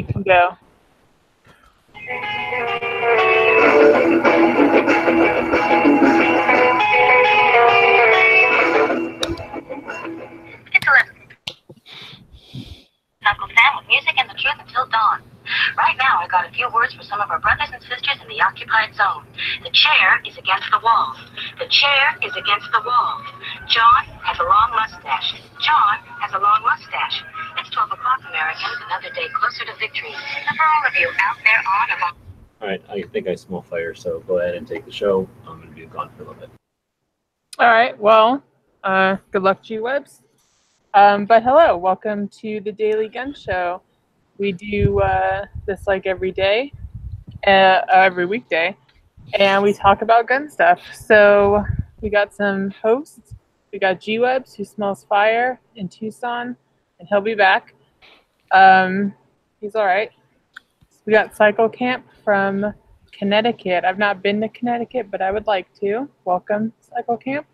You can go. It's 11. Uncle Sam with music and the truth until dawn. Right now, I got a few words for some of our brothers and sisters in the occupied zone. The chair is against the wall. The chair is against the wall. John has a long mustache. John has a long mustache. It's 12 o'clock, Americans, another day closer to victory. And for all of you out there on about... All right, I think I smell fire, so go ahead and take the show. I'm going to be gone for a little bit. All right, well, good luck to you, Webs. But hello, welcome to the Daily Gun Show. We do this like every day, every weekday, and we talk about gun stuff. So we got some hosts. We got G-Webs, who smells fire in Tucson, and he'll be back. He's all right. We got Cycle Camp from Connecticut. I've not been to Connecticut, but I would like to. Welcome, Cycle Camp.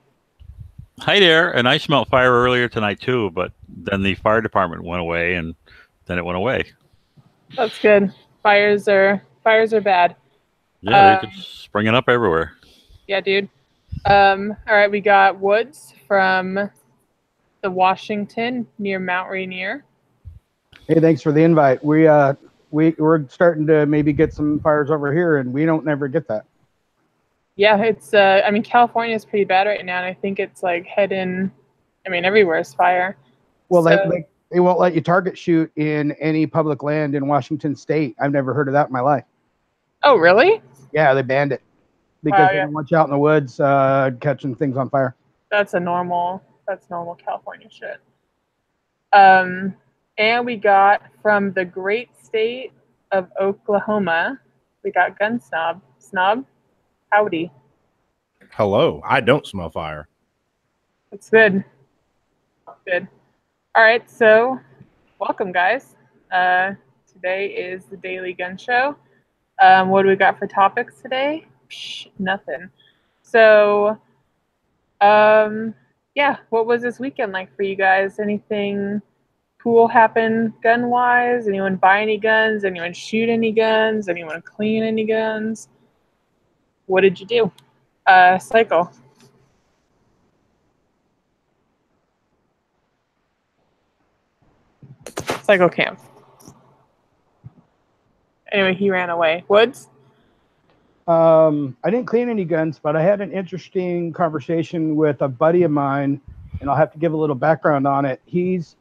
Hi there, and I smelled fire earlier tonight too, but then the fire department went away, and then it went away. That's good. Fires are bad. Yeah, they're just springing up everywhere. Yeah, dude. All right, we got Woods from the Washington near Mount Rainier. Hey, thanks for the invite. We're starting to maybe get some fires over here, and we don't never get that. Yeah, it's I mean, California is pretty bad right now, and I think it's like heading. I mean, everywhere is fire. Well, so, they won't let you target shoot in any public land in Washington State. I've never heard of that in my life. Oh, really? Yeah, they banned it because they don't want you out in the woods catching things on fire. That's normal California shit. And we got from the great state of Oklahoma, we got Gun Snob. Snob, howdy. Hello. I don't smell fire. That's good. Good. All right, so welcome, guys. Today is the Daily Gun Show. What do we got for topics today? Nothing. So, yeah, what was this weekend like for you guys? Anything cool happen gun-wise? Anyone buy any guns? Anyone shoot any guns? Anyone clean any guns? What did you do? Cycle. Cycle Camp. Anyway, he ran away. Woods? I didn't clean any guns, but I had an interesting conversation with a buddy of mine, and I'll have to give a little background on it. He's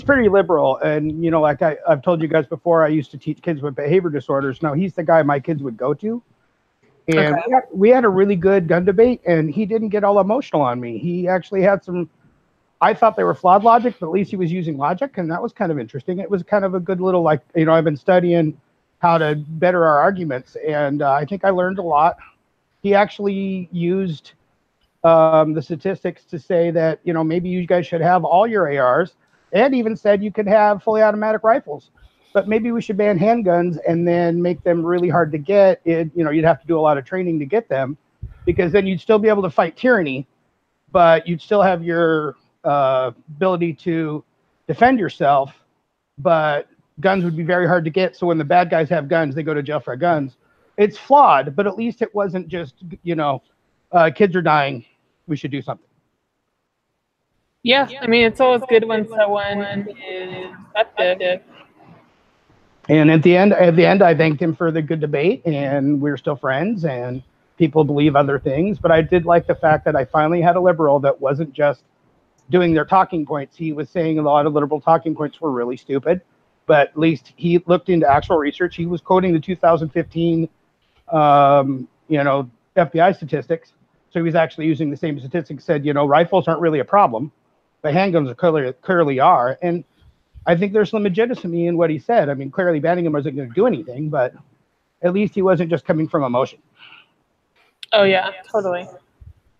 pretty liberal, and you know, like I've told you guys before, I used to teach kids with behavior disorders. Now he's the guy my kids would go to, and we had a really good gun debate, and he didn't get all emotional on me. He actually had some. I thought they were flawed logic, but at least he was using logic, and that was kind of interesting. It was kind of a good little, like, you know, I've been studying how to better our arguments, and I think I learned a lot. He actually used the statistics to say that, you know, maybe you guys should have all your ARs, and even said you could have fully automatic rifles, but maybe we should ban handguns and then make them really hard to get. You know, you'd have to do a lot of training to get them, because then you'd still be able to fight tyranny, but you'd still have your ability to defend yourself, but guns would be very hard to get. So when the bad guys have guns, they go to jail for guns. It's flawed, but at least it wasn't just, you know, kids are dying, we should do something. Yeah, I mean, it's always good when someone is effective. And at the end, I thanked him for the good debate, and we're still friends, and people believe other things. But I did like the fact that I finally had a liberal that wasn't just doing their talking points. He was saying a lot of liberal talking points were really stupid, but at least he looked into actual research. He was quoting the 2015, you know, FBI statistics. So he was actually using the same statistics, said, you know, rifles aren't really a problem, but handguns clearly are. And I think there's some legitimacy in what he said. I mean, clearly banning them wasn't going to do anything, but at least he wasn't just coming from emotion. Oh, yeah, totally.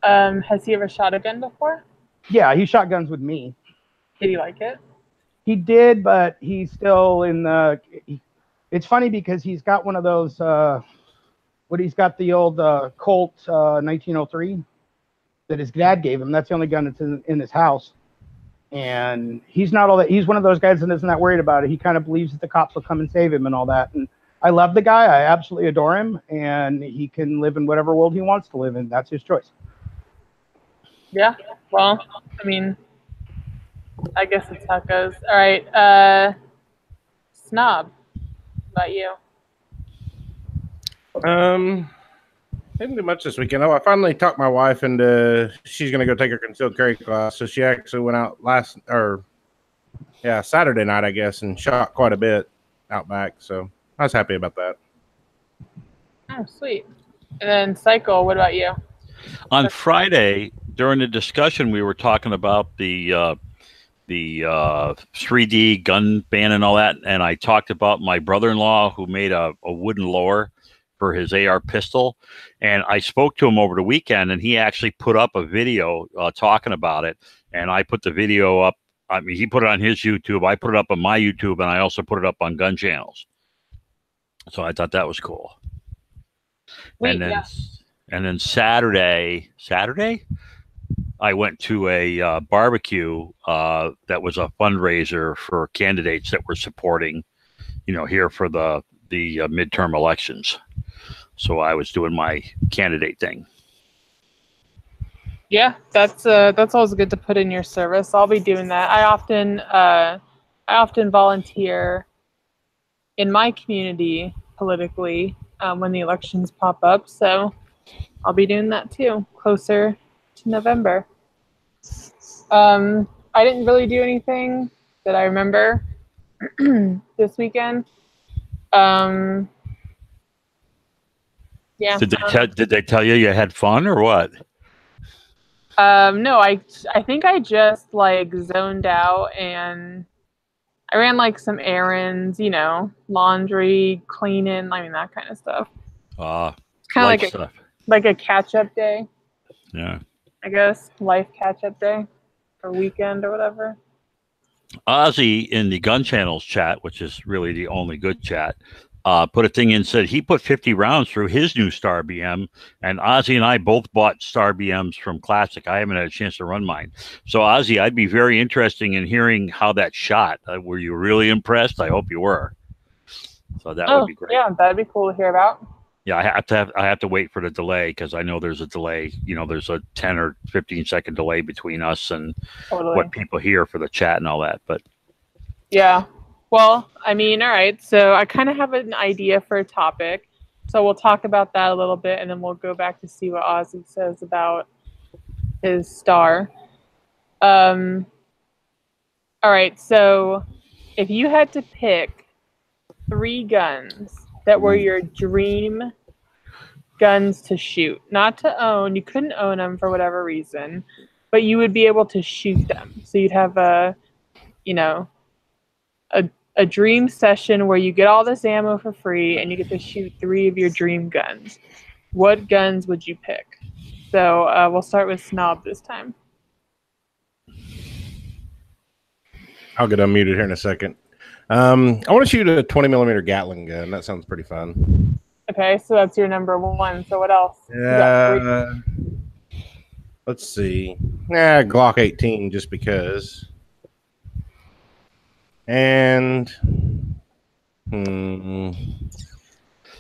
Has he ever shot a gun before? Yeah, he shot guns with me. Did he like it? He did, but he's still in the... It's funny because he's got one of those... he's got the old Colt 1903 that his dad gave him. That's the only gun that's in his house. And he's not all that. He's one of those guys that isn't that worried about it. He kind of believes that the cops will come and save him and all that. And I love the guy. I absolutely adore him. And he can live in whatever world he wants to live in. That's his choice. Yeah. Well, I mean, I guess it's how it goes. All right. Snob, what about you? Didn't do much this weekend. Oh, I finally talked my wife into she's gonna go take her concealed carry class. So she actually went out Saturday night, I guess, and shot quite a bit out back. So I was happy about that. Oh, sweet. And then Cycle, what about you? On Friday, during the discussion, we were talking about the 3D gun ban and all that, and I talked about my brother-in-law who made a wooden lower for his AR pistol, and I spoke to him over the weekend, and he actually put up a video talking about it, and I put the video up. I mean, he put it on his YouTube, I put it up on my YouTube, and I also put it up on gun channels. So I thought that was cool. Sweet, and then yeah. and then Saturday, I went to a barbecue that was a fundraiser for candidates that were supporting, here for the midterm elections. So I was doing my candidate thing. Yeah, that's always good to put in your service. I'll be doing that. I often volunteer in my community politically when the elections pop up. So I'll be doing that too, closer to November. I didn't really do anything that I remember this weekend. Yeah. Did they tell you had fun or what? No, I think I just zoned out and I ran some errands, laundry, cleaning, that kind of stuff. It's kind of like a catch-up day. Yeah. I guess life catch-up day or weekend or whatever. Ozzy in the Gun Channels chat, which is really the only good chat, put a thing in, said he put 50 rounds through his new Star BM, and Ozzy and I both bought Star BMs from Classic. I haven't had a chance to run mine. So Ozzy, I'd be very interested in hearing how that shot. Were you really impressed? I hope you were. So that would be great. Yeah, that'd be cool to hear about. Yeah, I have to wait for the delay because I know there's a delay. There's a 10 or 15 second delay between us and what people hear for the chat and all that. But yeah. Well, I mean, all right. So I kind of have an idea for a topic. So we'll talk about that a little bit, and then we'll go back to see what Ozzy says about his Star. All right. So if you had to pick 3 guns that were your dream guns to shoot, not to own, you couldn't own them for whatever reason, but you would be able to shoot them. So you'd have a dream session where you get all this ammo for free and you get to shoot 3 of your dream guns. What guns would you pick? So we'll start with Snob this time. I'll get unmuted here in a second. I want to shoot a 20mm Gatling gun. That sounds pretty fun. Okay, so that's your number 1. So what else? Let's see. Glock 18 just because. And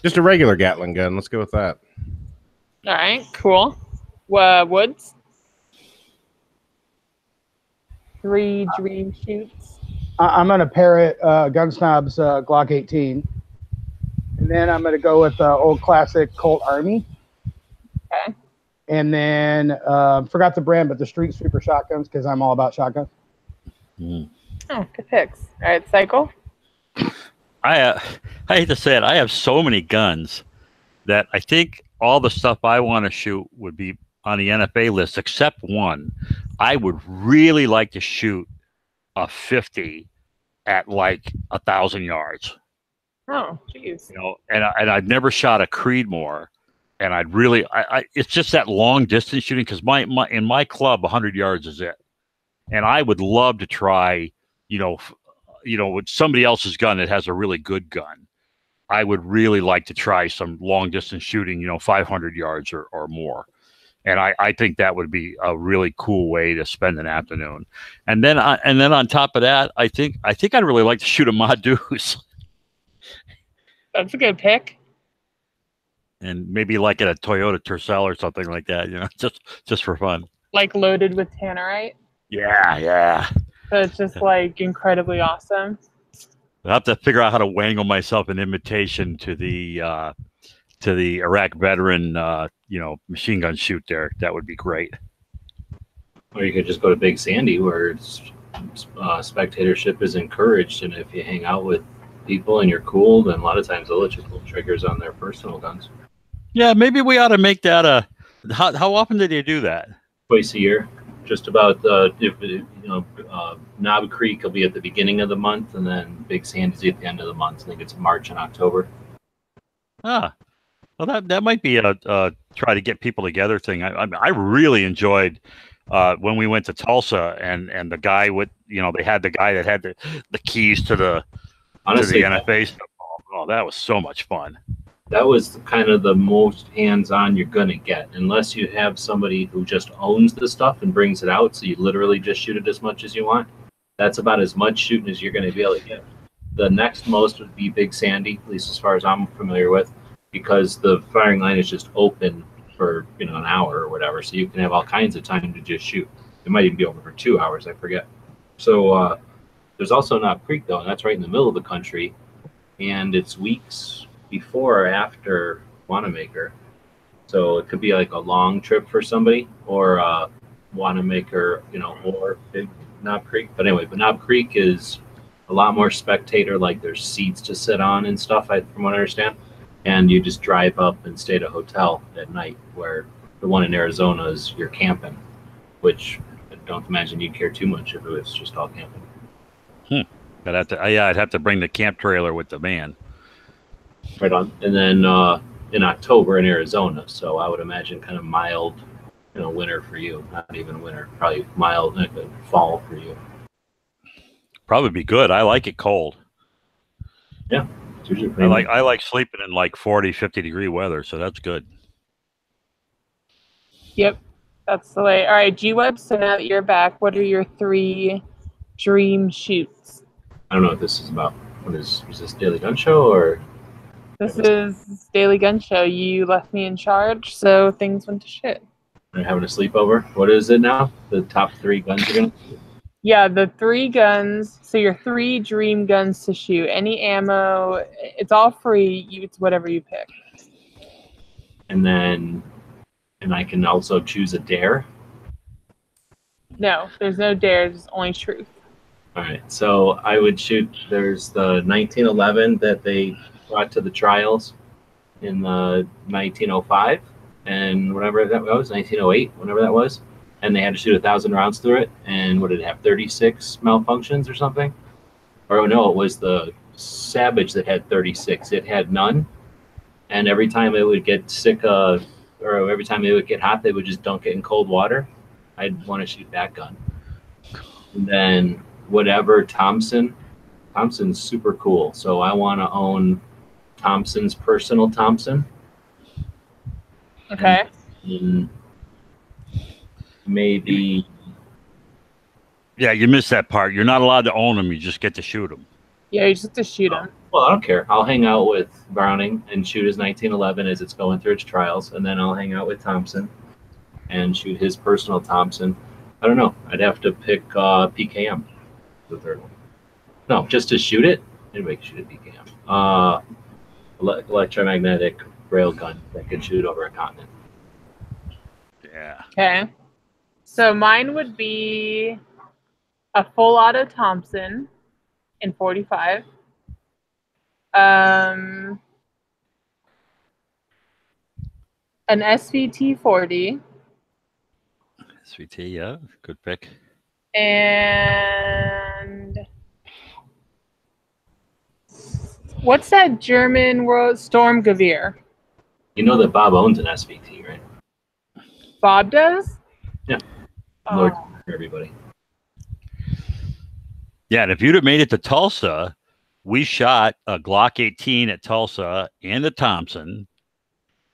just a regular Gatling gun. Let's go with that. All right, cool. Woods? 3 dream shoots. I'm going to parrot Gun Snob's Glock 18. And then I'm going to go with old classic Colt Army. Okay. And then forgot the brand, but the Street Sweeper shotguns because I'm all about shotguns. Oh, good picks. All right, Cycle. I hate to say it, I have so many guns that I think all the stuff I want to shoot would be on the NFA list except one. I would really like to shoot a 50 at 1,000 yards. Oh, jeez. And I've never shot a Creedmoor, and I'd really, it's just that long distance shooting because in my club 100 yards is it, and I would love to try, with somebody else's gun that has a really good gun. I would really like to try some long distance shooting, 500 yards or more. And I think that would be a really cool way to spend an afternoon. And then on top of that, I think I'd really like to shoot a Ma Deuce. That's a good pick. And maybe like at a Toyota Tercel or something like that, just for fun. Like loaded with tannerite. Yeah. So it's just like incredibly awesome. I'll have to figure out how to wangle myself an invitation to the Iraq veteran, machine gun shoot there. That would be great. Or you could just go to Big Sandy, where spectatorship is encouraged, and if you hang out with people and you're cool, then a lot of times they'll let you pull triggers on their personal guns. Yeah, maybe we ought to make that how often do they do that? Twice a year. Just about Knob Creek will be at the beginning of the month, and then Big Sandy's at the end of the month. I think it's March and October. Well, that might be a try to get people together thing. I really enjoyed when we went to Tulsa and the guy with they had the guy that had the keys to the NFA stuff. Oh, that was so much fun. That was kind of the most hands-on you're gonna get, unless you have somebody who just owns the stuff and brings it out, so you literally just shoot it as much as you want. That's about as much shooting as you're gonna be able to get. The next most would be Big Sandy, at least as far as I'm familiar with, because the firing line is just open for an hour or whatever, so you can have all kinds of time to just shoot. It might even be open for 2 hours, I forget. So there's also Knob Creek though, and that's right in the middle of the country, and it's weeks before or after Wanamaker. So it could be like a long trip for somebody, or Wanamaker, or Big Knob Creek. But anyway, Knob Creek is a lot more spectator, like there's seats to sit on and stuff, from what I understand. And you just drive up and stay at a hotel at night, where the one in Arizona is you're camping, which I don't imagine you'd care too much if it was just all camping. I'd have to bring the camp trailer with the van. Right on. And then in October in Arizona, so I would imagine kind of mild, winter for you. Not even winter, probably mild fall for you. Probably be good. I like it cold. Yeah. I like sleeping in like 40, 50 degree weather, so that's good. Yep, that's the way. All right, G-Web, so now that you're back, what are your 3 dream shoots? I don't know what this is about. Is this Daily Gun Show or? This is Daily Gun Show. You left me in charge, so things went to shit. Are you having a sleepover? What is it now? The top 3 guns you're gonna? Yeah, the 3 guns. So your 3 dream guns to shoot. Any ammo. It's all free. It's whatever you pick. And I can also choose a dare. No, there's no dares. Only truth. All right. So I would shoot. There's the 1911 that they brought to the trials in the 1905 and whatever that was, 1908, whatever that was. And they had to shoot 1,000 rounds through it. And what did it have? 36 malfunctions or something? Or no, it was the Savage that had 36. It had none. And every time it would get sick, or every time it would get hot, they would just dunk it in cold water. I'd want to shoot that gun. And then whatever Thompson's super cool. So I want to own Thompson's personal Thompson. Okay. And maybe. Yeah, you missed that part. You're not allowed to own them. You just get to shoot them. Yeah, you just have to shoot them. Well, I don't care. I'll hang out with Browning and shoot his 1911 as it's going through its trials, and then I'll hang out with Thompson and shoot his personal Thompson. I don't know. I'd have to pick PKM, the third one. No, just to shoot it. Anybody can shoot a PKM. Electromagnetic railgun that can shoot over a continent. Yeah. Okay. So mine would be a full auto Thompson in 45. An SVT 40. SVT, yeah, good pick. And what's that German world Sturmgewehr? You know that Bob owns an SVT, right? Bob does? Yeah. Oh. Lord for everybody. Yeah, and if you'd have made it to Tulsa, we shot a Glock 18 at Tulsa and a Thompson.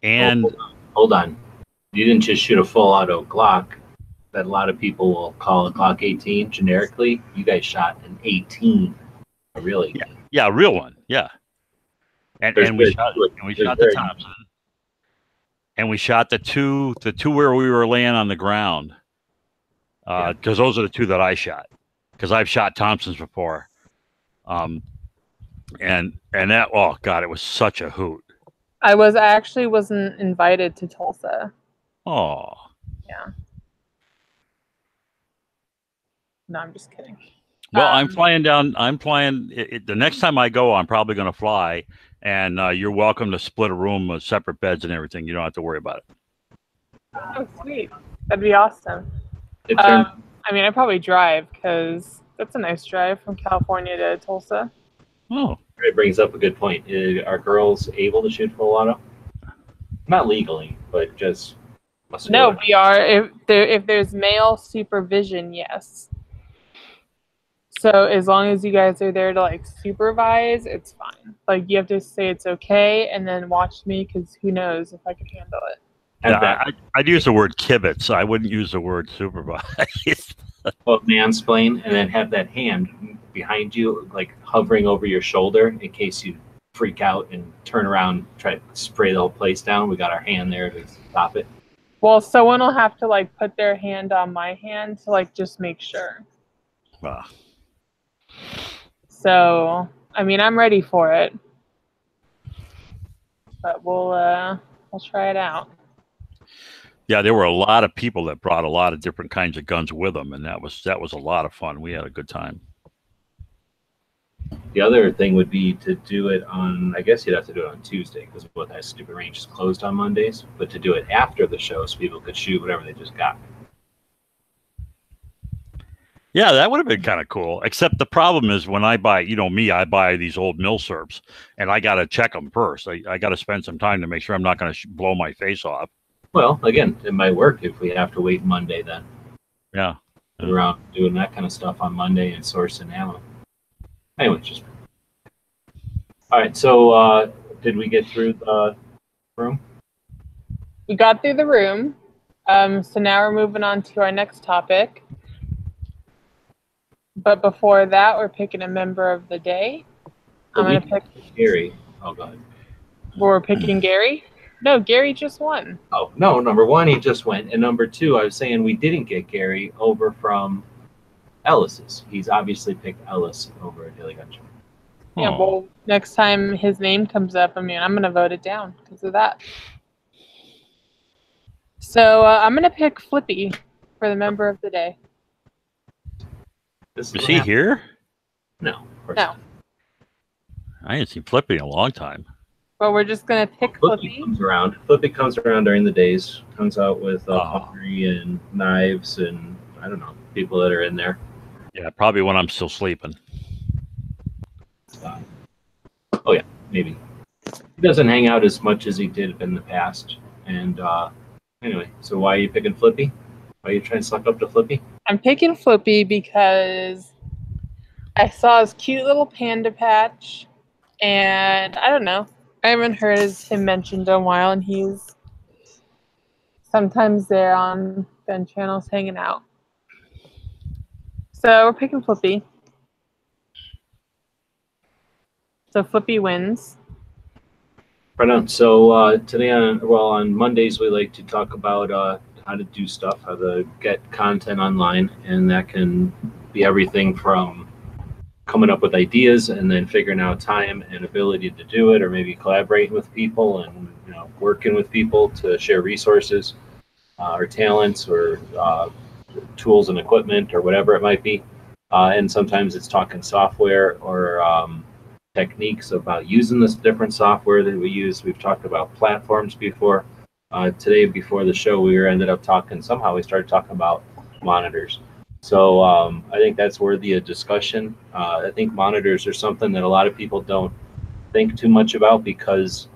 And hold on. You didn't just shoot a full auto Glock that a lot of people will call a Glock 18 generically. You guys shot an 18, a real 18. Yeah, a real one. Yeah. And we shot the Thompson. And we shot the two where we were laying on the ground. Because those are the two that I shot. Because I've shot Thompsons before. And that, oh God, it was such a hoot. I actually wasn't invited to Tulsa. Oh. Yeah. No, I'm just kidding. Well, I'm flying down. The next time I go, I'm probably going to fly. And you're welcome to split a room with separate beds and everything. You don't have to worry about it. Oh, sweet. That'd be awesome. I mean, I'd probably drive because that's a nice drive from California to Tulsa. Oh. It brings up a good point. Are girls able to shoot full auto? Not legally, but just... No, we are. If there's male supervision, yes. So as long as you guys are there to like supervise, it's fine. Like you have to say it's okay and then watch me because who knows if I can handle it. Yeah, I'd use the word kibitz. I wouldn't use the word supervise. Well, mansplain and then have that hand behind you, like hovering over your shoulder in case you freak out and turn around, try to spray the whole place down. We got our hand there to stop it. Well, someone will have to like put their hand on my hand to like just make sure. Wow. So, I mean, I'm ready for it, but we'll try it out. Yeah, there were a lot of people that brought a lot of different kinds of guns with them, and that was a lot of fun. We had a good time. The other thing would be to do it on, I guess you'd have to do it on Tuesday because that stupid range is closed on Mondays, but to do it after the show so people could shoot whatever they just got. Yeah, that would have been kind of cool. Except the problem is when I buy, I buy these old milsurps, and I got to check them first. I got to spend some time to make sure I'm not going to blow my face off. Well, again, it might work if we have to wait Monday then. Yeah. We're out doing that kind of stuff on Monday and sourcing ammo. Anyway, just... All right, so did we get through the room? We got through the room. So now we're moving on to our next topic. But before that, we're picking a member of the day. I'm going to pick Gary. Oh, God. We're picking Gary? No, Gary just won. Oh, no, number one, he just went. And number two, I was saying we didn't get Gary over from Ellis's. He's obviously picked Ellis over at Daily Gun Show. Yeah, well, next time his name comes up, I mean, I'm going to vote it down because of that. So I'm going to pick Flippy for the member of the day. Is he here? No, of course No. not. I ain't seen Flippy in a long time. Well, we're just going to pick Flippy. Comes around. Flippy comes around during the days. Comes out with pottery and knives and, I don't know, people that are in there. Yeah, probably when I'm still sleeping. Oh, yeah, maybe. He doesn't hang out as much as he did in the past. And anyway, so why are you picking Flippy? Why are you trying to suck up to Flippy? I'm picking Flippy because I saw his cute little panda patch, and I don't know. I haven't heard him mentioned in a while, and he's sometimes there on gun channels hanging out. So we're picking Flippy. So Flippy wins. Right on. So today on Mondays we like to talk about how to do stuff, how to get content online, and that can be everything from coming up with ideas and then figuring out time and ability to do it, or maybe collaborating with people and working with people to share resources or talents or tools and equipment or whatever it might be. And sometimes it's talking software or techniques about using this different software that we use. We've talked about platforms before. Today, before the show, we started talking about monitors. So I think that's worthy of discussion. I think monitors are something that a lot of people don't think too much about because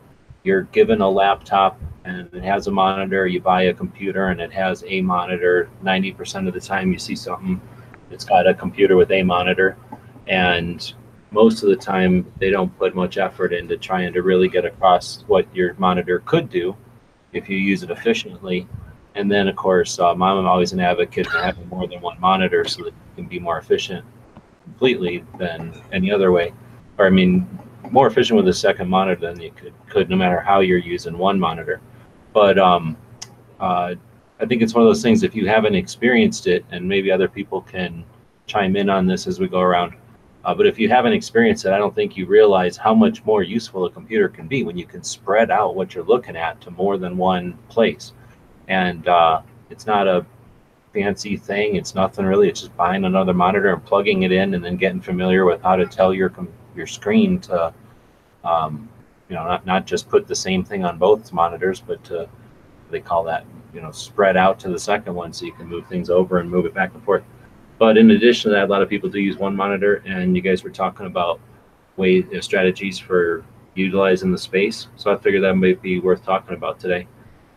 you're given a laptop and it has a monitor, you buy a computer and it has a monitor. 90% of the time you see something that's got a computer with a monitor, and most of the time they don't put much effort into trying to really get across what your monitor could do if you use it efficiently And then, of course, I'm always an advocate for having more than one monitor so that you can be more efficient completely than any other way. Or, I mean, more efficient with a second monitor than you could no matter how you're using one monitor. But I think it's one of those things, if you haven't experienced it, and maybe other people can chime in on this as we go around, but if you haven't experienced it, I don't think you realize how much more useful a computer can be when you can spread out what you're looking at to more than one place. And it's not a fancy thing. It's nothing really. It's just buying another monitor and plugging it in, and then getting familiar with how to tell your screen to, not just put the same thing on both monitors, but to, they call that, spread out to the second one so you can move things over and move it back and forth. But in addition to that, a lot of people do use one monitor, and you guys were talking about strategies for utilizing the space. So I figured that might be worth talking about today.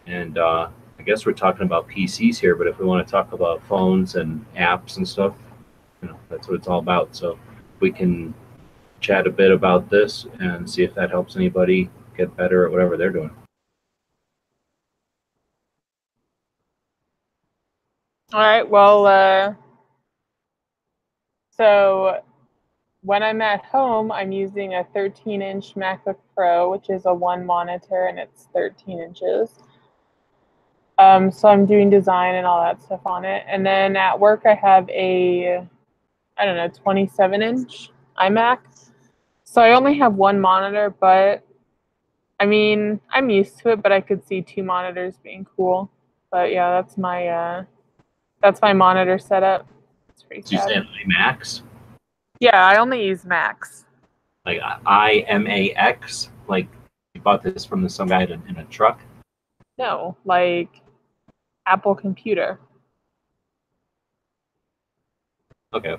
And I guess we're talking about PCs here, but if we want to talk about phones and apps and stuff, that's what it's all about. So we can chat a bit about this and see if that helps anybody get better at whatever they're doing. All right. Well, so when I'm at home, I'm using a 13-inch MacBook Pro, which is a one monitor, and it's 13 inches. So I'm doing design and all that stuff on it. And then at work, I have a, 27-inch iMac. So I only have one monitor, but I mean, I'm used to it, but I could see two monitors being cool. But yeah, that's my monitor setup. It's pretty Did you sad. say iMacs? Yeah, I only use Macs. Like IMAX? Like you bought this from some guy in a truck? No, like Apple computer. Okay.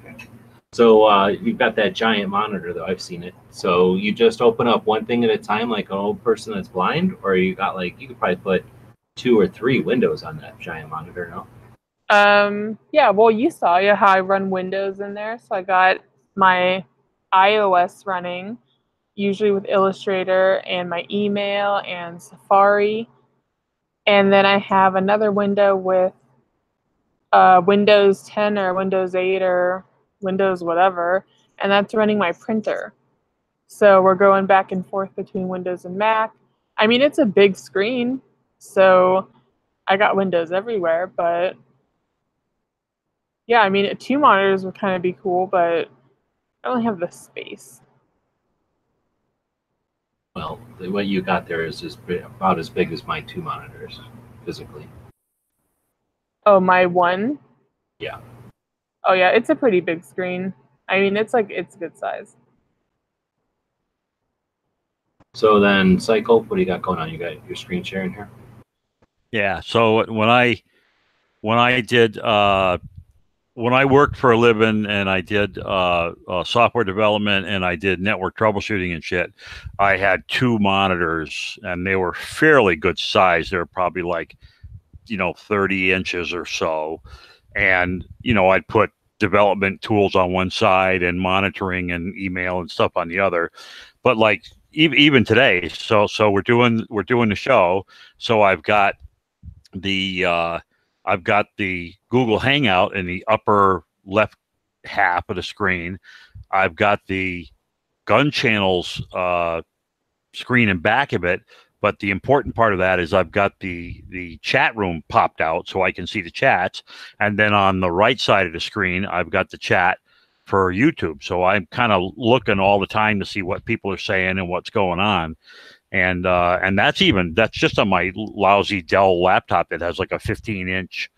So you've got that giant monitor, though. I've seen it. So you just open up one thing at a time, like an old person that's blind, or you got you could probably put 2 or 3 windows on that giant monitor, no? Yeah, well, you saw how I run Windows in there. So I got my iOS running, usually with Illustrator and my email and Safari. And then I have another window with Windows 10 or Windows 8 or Windows whatever, and that's running my printer. So we're going back and forth between Windows and Mac. I mean, it's a big screen, so I got Windows everywhere, but yeah, I mean, 2 monitors would kind of be cool, but I don't have the space. Well, what you got there is just about as big as my 2 monitors, physically. Oh, my one? Yeah. Oh, yeah, it's a pretty big screen. I mean, it's good size. So then, Cycle, what do you got going on? You got your screen sharing here? Yeah. So when I did when I worked for a living and I did software development and I did network troubleshooting and shit, I had 2 monitors and they were fairly good size. They were probably 30 inches or so. And, I'd put development tools on one side and monitoring and email and stuff on the other. But even today, so we're doing the show. So I've got the Google Hangout in the upper left half of the screen. I've got the gun channels screen in back of it. But the important part of that is I've got the chat room popped out so I can see the chats. And then on the right side of the screen, I've got the chat for YouTube. So I'm kind of looking all the time to see what people are saying and what's going on. And that's just on my lousy Dell laptop that has like a 15-inch,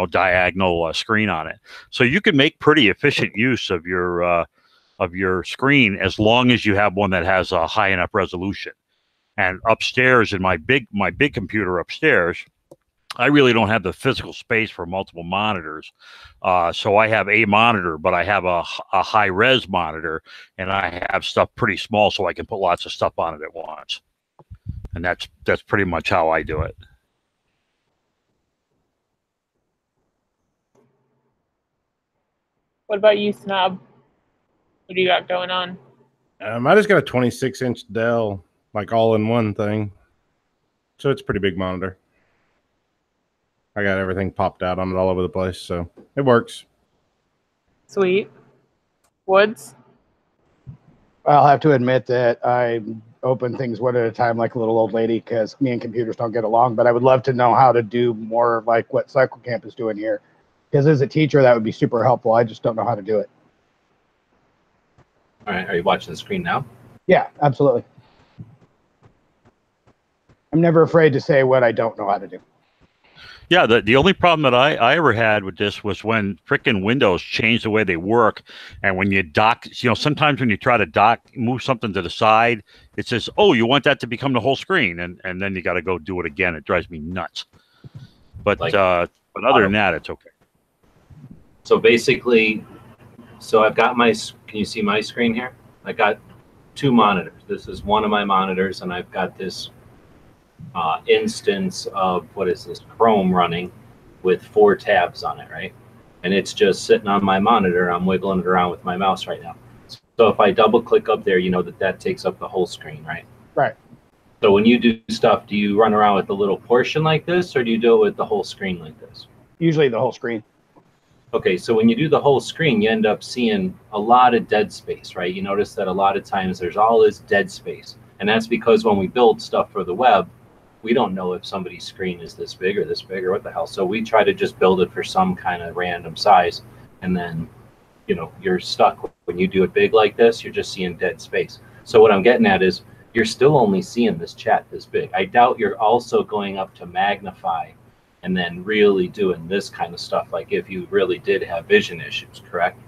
diagonal screen on it. So you can make pretty efficient use of your screen as long as you have one that has a high enough resolution. And upstairs in my big computer upstairs, I really don't have the physical space for multiple monitors. So I have a monitor, but I have a high res monitor, and I have stuff pretty small so I can put lots of stuff on it at once. And that's pretty much how I do it. What about you, Snob? What do you got going on? I just got a 26-inch Dell, all-in-one thing. So it's a pretty big monitor. I got everything popped out on it all over the place, so it works. Sweet. Woods? I'll have to admit that I open things one at a time like a little old lady because me and computers don't get along, but I would love to know how to do more like what Cycle Camp is doing here. Because as a teacher, that would be super helpful. I just don't know how to do it. All right, are you watching the screen now? Yeah, absolutely. I'm never afraid to say what I don't know how to do. Yeah, the only problem that I ever had with this was when frickin' Windows changed the way they work, and when you dock, sometimes when you try to move something to the side, it says, "Oh, you want that to become the whole screen," and then you got to go do it again. It drives me nuts. But other than that, it's okay. So basically, I've got can you see my screen here? I got 2 monitors. This is one of my monitors, and I've got this instance of, what is this, Chrome running with 4 tabs on it, right? And it's just sitting on my monitor. I'm wiggling it around with my mouse right now. So if I double click up there, you know that takes up the whole screen, right? Right. So when you do stuff, do you run around with a little portion like this, or do you do it with the whole screen like this? Usually the whole screen. Okay, so when you do the whole screen, you end up seeing a lot of dead space, right? You notice that a lot of times there's all this dead space. And that's because when we build stuff for the web, we don't know if somebody's screen is this big or what the hell. So we try to just build it for some kind of random size. And then, you're stuck. When you do it big like this, you're just seeing dead space. So what I'm getting at is you're still only seeing this chat this big. I doubt you're also going up to magnify and then really doing this kind of stuff, like if you really did have vision issues, correct?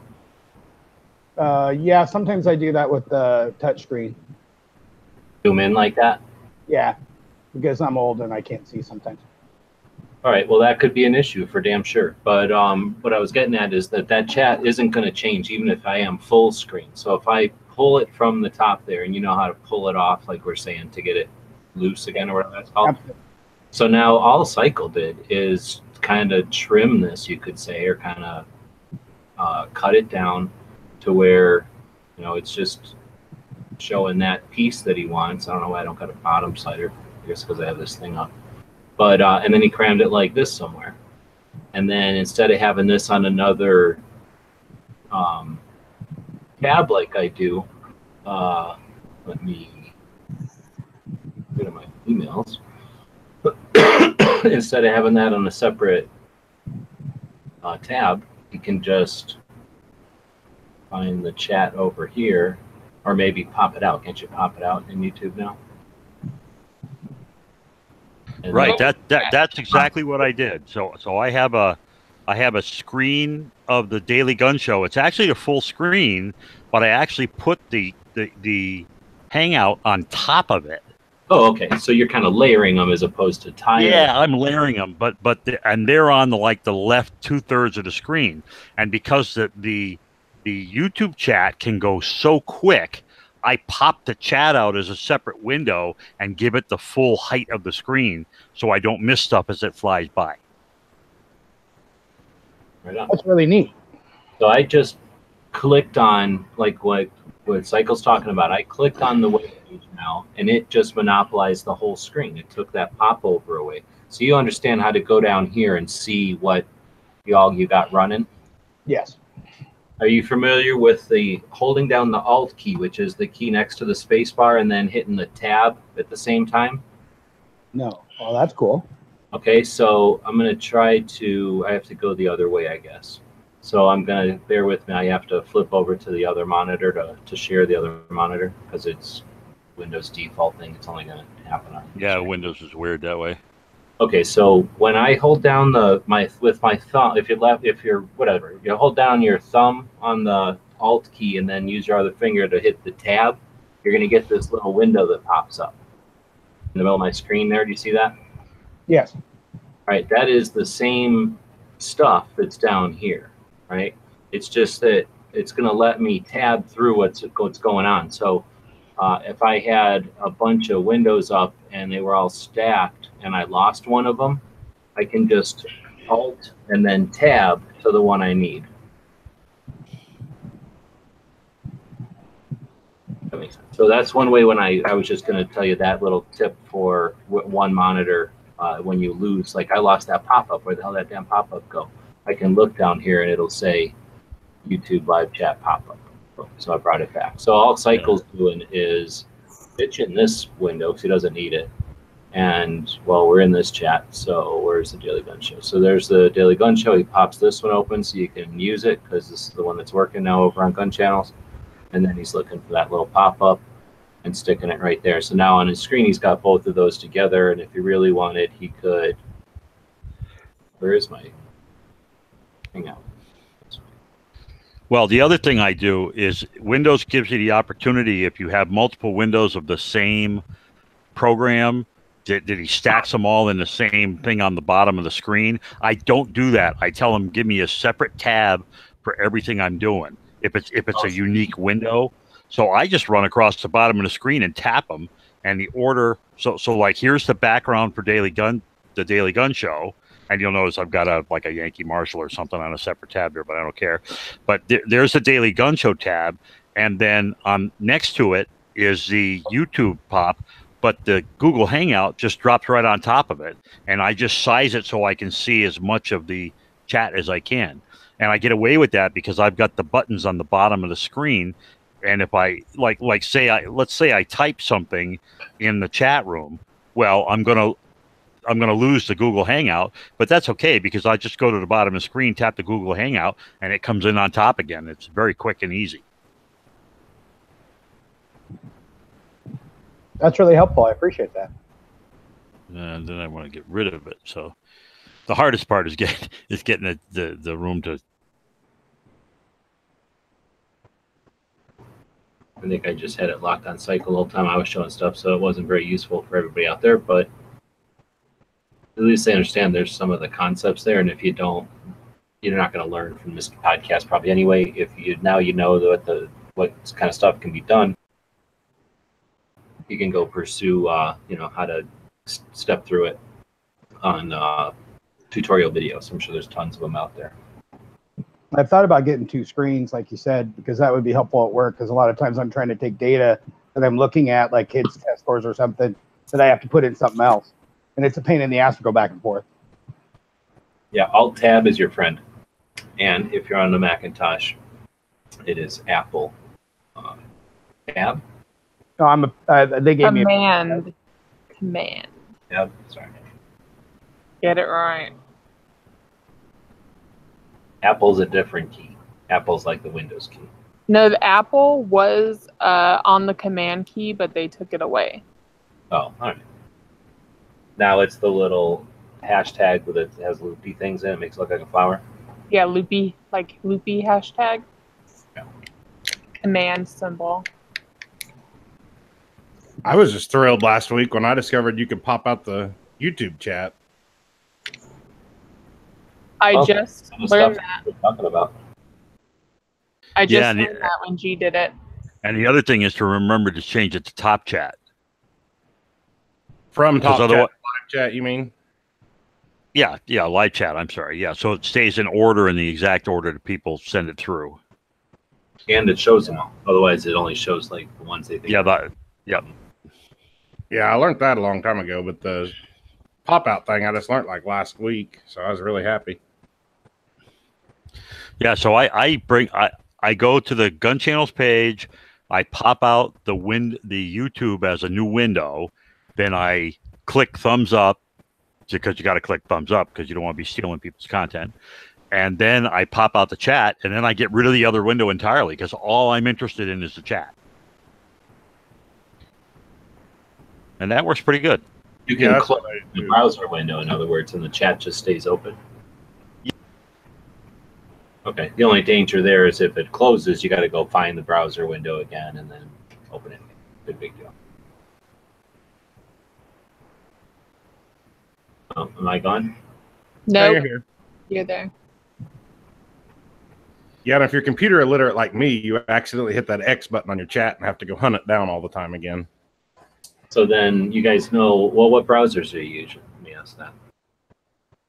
Yeah, sometimes I do that with the touch screen. Zoom in like that? Yeah, because I'm old and I can't see sometimes. All right, well, that could be an issue for damn sure. But what I was getting at is that chat isn't going to change even if I am full screen. So if I pull it from the top there, and you know how to pull it off, like we're saying, to get it loose again or whatever that's called. Absolutely. So now all Cycle did is kind of trim this, you could say, or kind of cut it down to where, it's just showing that piece that he wants. I don't know why I don't got a bottom slider. I guess because I have this thing up. But and then he crammed it like this somewhere. And then instead of having this on another tab like I do, let me get to my emails. Instead of having that on a separate tab, you can just find the chat over here, or maybe pop it out. Can't you pop it out in YouTube now? And Right. That's exactly what I did. So I have a screen of the Daily Gun Show. It's actually a full screen, but I actually put the Hangout on top of it. Oh, okay. So you're kind of layering them as opposed to tying. Yeah, I'm layering them, and they're on the left 2/3 of the screen, and because the YouTube chat can go so quick, I pop the chat out as a separate window and give it the full height of the screen, so I don't miss stuff as it flies by. Right on. That's really neat. So I just clicked on what Cycle's talking about. I clicked on the web page now, and it just monopolized the whole screen. It took that popover away. So you understand how to go down here and see what you got running? Yes. Are you familiar with the holding down the Alt key, which is the key next to the space bar, and then hitting the tab at the same time? No. Oh, that's cool. Okay, so I'm going to try I have to go the other way, I guess. So I'm going to, bear with me, I have to flip over to the other monitor to share the other monitor, because it's Windows default thing. It's only going to happen on. Yeah, Windows is weird that way. Okay, so when I hold down with my thumb, if you hold down your thumb on the Alt key and then use your other finger to hit the tab, you're going to get this little window that pops up in the middle of my screen there. Do you see that? Yes. All right, that is the same stuff that's down here, right? It's just that it's going to let me tab through what's going on. So if I had a bunch of windows up and they were all stacked and I lost one of them, I can just Alt and then tab to the one I need. So that's one way. When I was just going to tell you that little tip for one monitor when you lose, like I lost that pop-up. Where the hell did that damn pop-up go? I can look down here and it'll say YouTube live chat pop-up. So I brought it back. So all Cycle's doing is pitching this window because he doesn't need it. And well, we're in this chat. So where's the Daily Gun Show? So there's the Daily Gun Show. He pops this one open so you can use it because this is the one that's working now over on Gun Channels. And then he's looking for that little pop-up and sticking it right there. So now on his screen, he's got both of those together. And if he really wanted, he could. Where is my hangout? Well, the other thing I do is Windows gives you the opportunity, if you have multiple windows of the same program, that he stacks them all in the same thing on the bottom of the screen. I don't do that. I tell him, give me a separate tab for everything I'm doing. If it's a unique window. So I just run across the bottom of the screen and tap them, and the order. So like here's the background for the Daily Gun Show. And you'll notice I've got a Yankee Marshall or something on a separate tab here, but I don't care. But there's the Daily Gun Show tab, and then next to it is the YouTube pop, but the Google Hangout just drops right on top of it, and I just size it so I can see as much of the chat as I can. And I get away with that because I've got the buttons on the bottom of the screen, and if I let's say I type something in the chat room, well, I'm gonna lose the Google Hangout, but that's okay because I just go to the bottom of the screen, tap the Google Hangout, and it comes in on top again. It's very quick and easy. That's really helpful. I appreciate that. And then I want to get rid of it. So the hardest part is getting the room to. I think I just had it locked on Cycle the whole time I was showing stuff, so it wasn't very useful for everybody out there, but at least they understand there's some of the concepts there, and if you don't, you're not going to learn from this podcast probably anyway. If you know what kind of stuff can be done, you can go pursue how to step through it on tutorial videos. I'm sure there's tons of them out there. I've thought about getting 2 screens, like you said, because that would be helpful at work. Because a lot of times I'm trying to take data that I'm looking at, like kids' test scores or something, that I have to put in something else. And it's a pain in the ass to go back and forth. Yeah, Alt-Tab is your friend. And if you're on the Macintosh, it is Apple Tab. No, they gave me Command. Tab, sorry. Get it right. Apple's a different key. Apple's like the Windows key. No, the Apple was on the Command key, but they took it away. Oh, all right. Now it's the little hashtag with it has loopy things in it. Makes it look like a flower. Yeah, loopy hashtag. Yeah. Command symbol. I was just thrilled last week when I discovered you could pop out the YouTube chat. I just learned that. We're talking about. I just learned that when G did it. And the other thing is to remember to change it to top chat. From top chat, live chat, you mean? Yeah, live chat. I'm sorry. Yeah, so it stays in order, in the exact order that people send it through. And it shows them all. Otherwise, it only shows like the ones they think. Yeah, I learned that a long time ago, but the pop-out thing I just learned like last week, so I was really happy. Yeah, so I go to the Gun Channels page, I pop out the YouTube as a new window, then I click thumbs up, because you got to click thumbs up because you don't want to be stealing people's content, and then I pop out the chat, and then I get rid of the other window entirely because all I'm interested in is the chat. And that works pretty good. You can close the browser window, in other words, and the chat just stays open. Okay. The only danger there is if it closes, you got to go find the browser window again and then open it again. Big deal. Am I gone? No, you're here. You're there. Yeah, and if you're computer illiterate like me, you accidentally hit that X button on your chat and have to go hunt it down all the time again. So then you guys know, well, what browsers do you use? Let me ask that.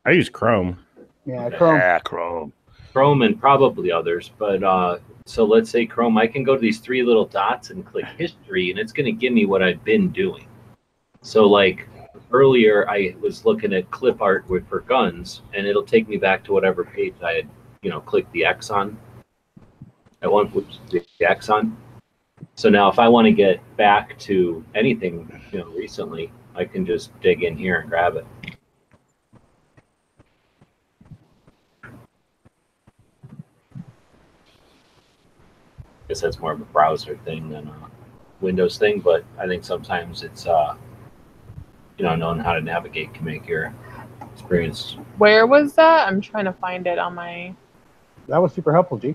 I use Chrome. Yeah, Chrome. Yeah, Chrome. Chrome and probably others, but so let's say Chrome, I can go to these 3 little dots and click history, and it's going to give me what I've been doing. So like earlier I was looking at clip art for guns, and it'll take me back to whatever page I had, clicked the X on. At one point, the X on. So now if I want to get back to anything, recently, I can just dig in here and grab it. I guess that's more of a browser thing than a Windows thing, but I think sometimes it's, knowing how to navigate can make your experience. Where was that? I'm trying to find it on my... That was super helpful, G.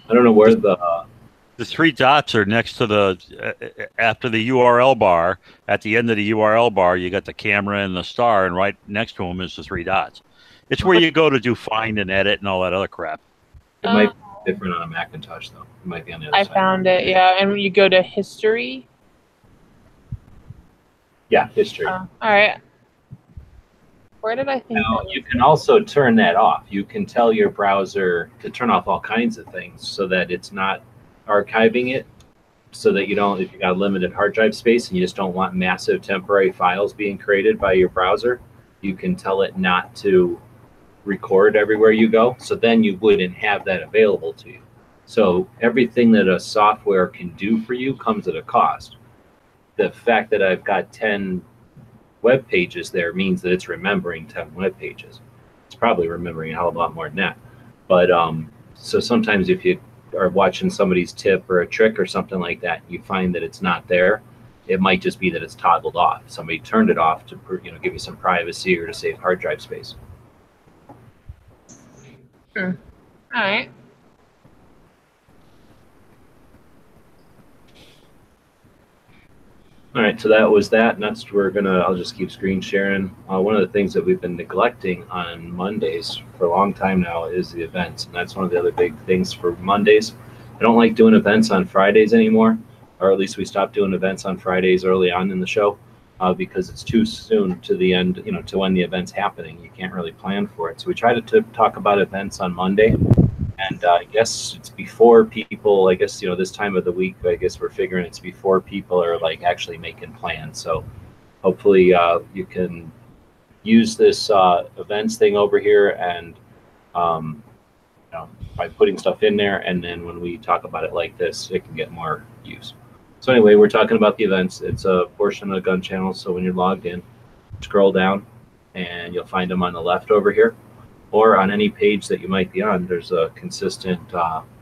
I don't know where the 3 dots are next to the after the URL bar. At the end of the URL bar, you got the camera and the star, and right next to them is the 3 dots. It's where you go to do find and edit and all that other crap. It might be different on a Macintosh, though. It might be on the other I side. found it, yeah. And when you go to history. Yeah, history. All right. Where did I think Now, you can also turn that off. You can tell your browser to turn off all kinds of things so that it's not archiving it, so that you don't, if you got limited hard drive space and you just don't want massive temporary files being created by your browser, you can tell it not to record everywhere you go. So then you wouldn't have that available to you. So everything that a software can do for you comes at a cost. The fact that I've got 10 web pages there means that it's remembering 10 web pages. It's probably remembering a hell of a lot more than that. But so sometimes if you are watching somebody's tip or a trick or something like that, you find that it's not there. It might just be that it's toggled off. Somebody turned it off to give you some privacy or to save hard drive space. All right. All right, so that was that. Next, I'll just keep screen sharing. One of the things that we've been neglecting on Mondays for a long time now is the events. And that's one of the other big things for Mondays. I don't like doing events on Fridays anymore, or at least we stopped doing events on Fridays early on in the show because it's too soon to the end, to when the event's happening. You can't really plan for it. So we try to talk about events on Monday. And I guess it's before people, I guess, this time of the week, I guess we're figuring it's before people are like actually making plans. So hopefully you can use this events thing over here and by putting stuff in there. And then when we talk about it like this, it can get more use. So anyway, we're talking about the events. It's a portion of the gun channel. So when you're logged in, scroll down and you'll find them on the left over here. Or on any page that you might be on, there's a consistent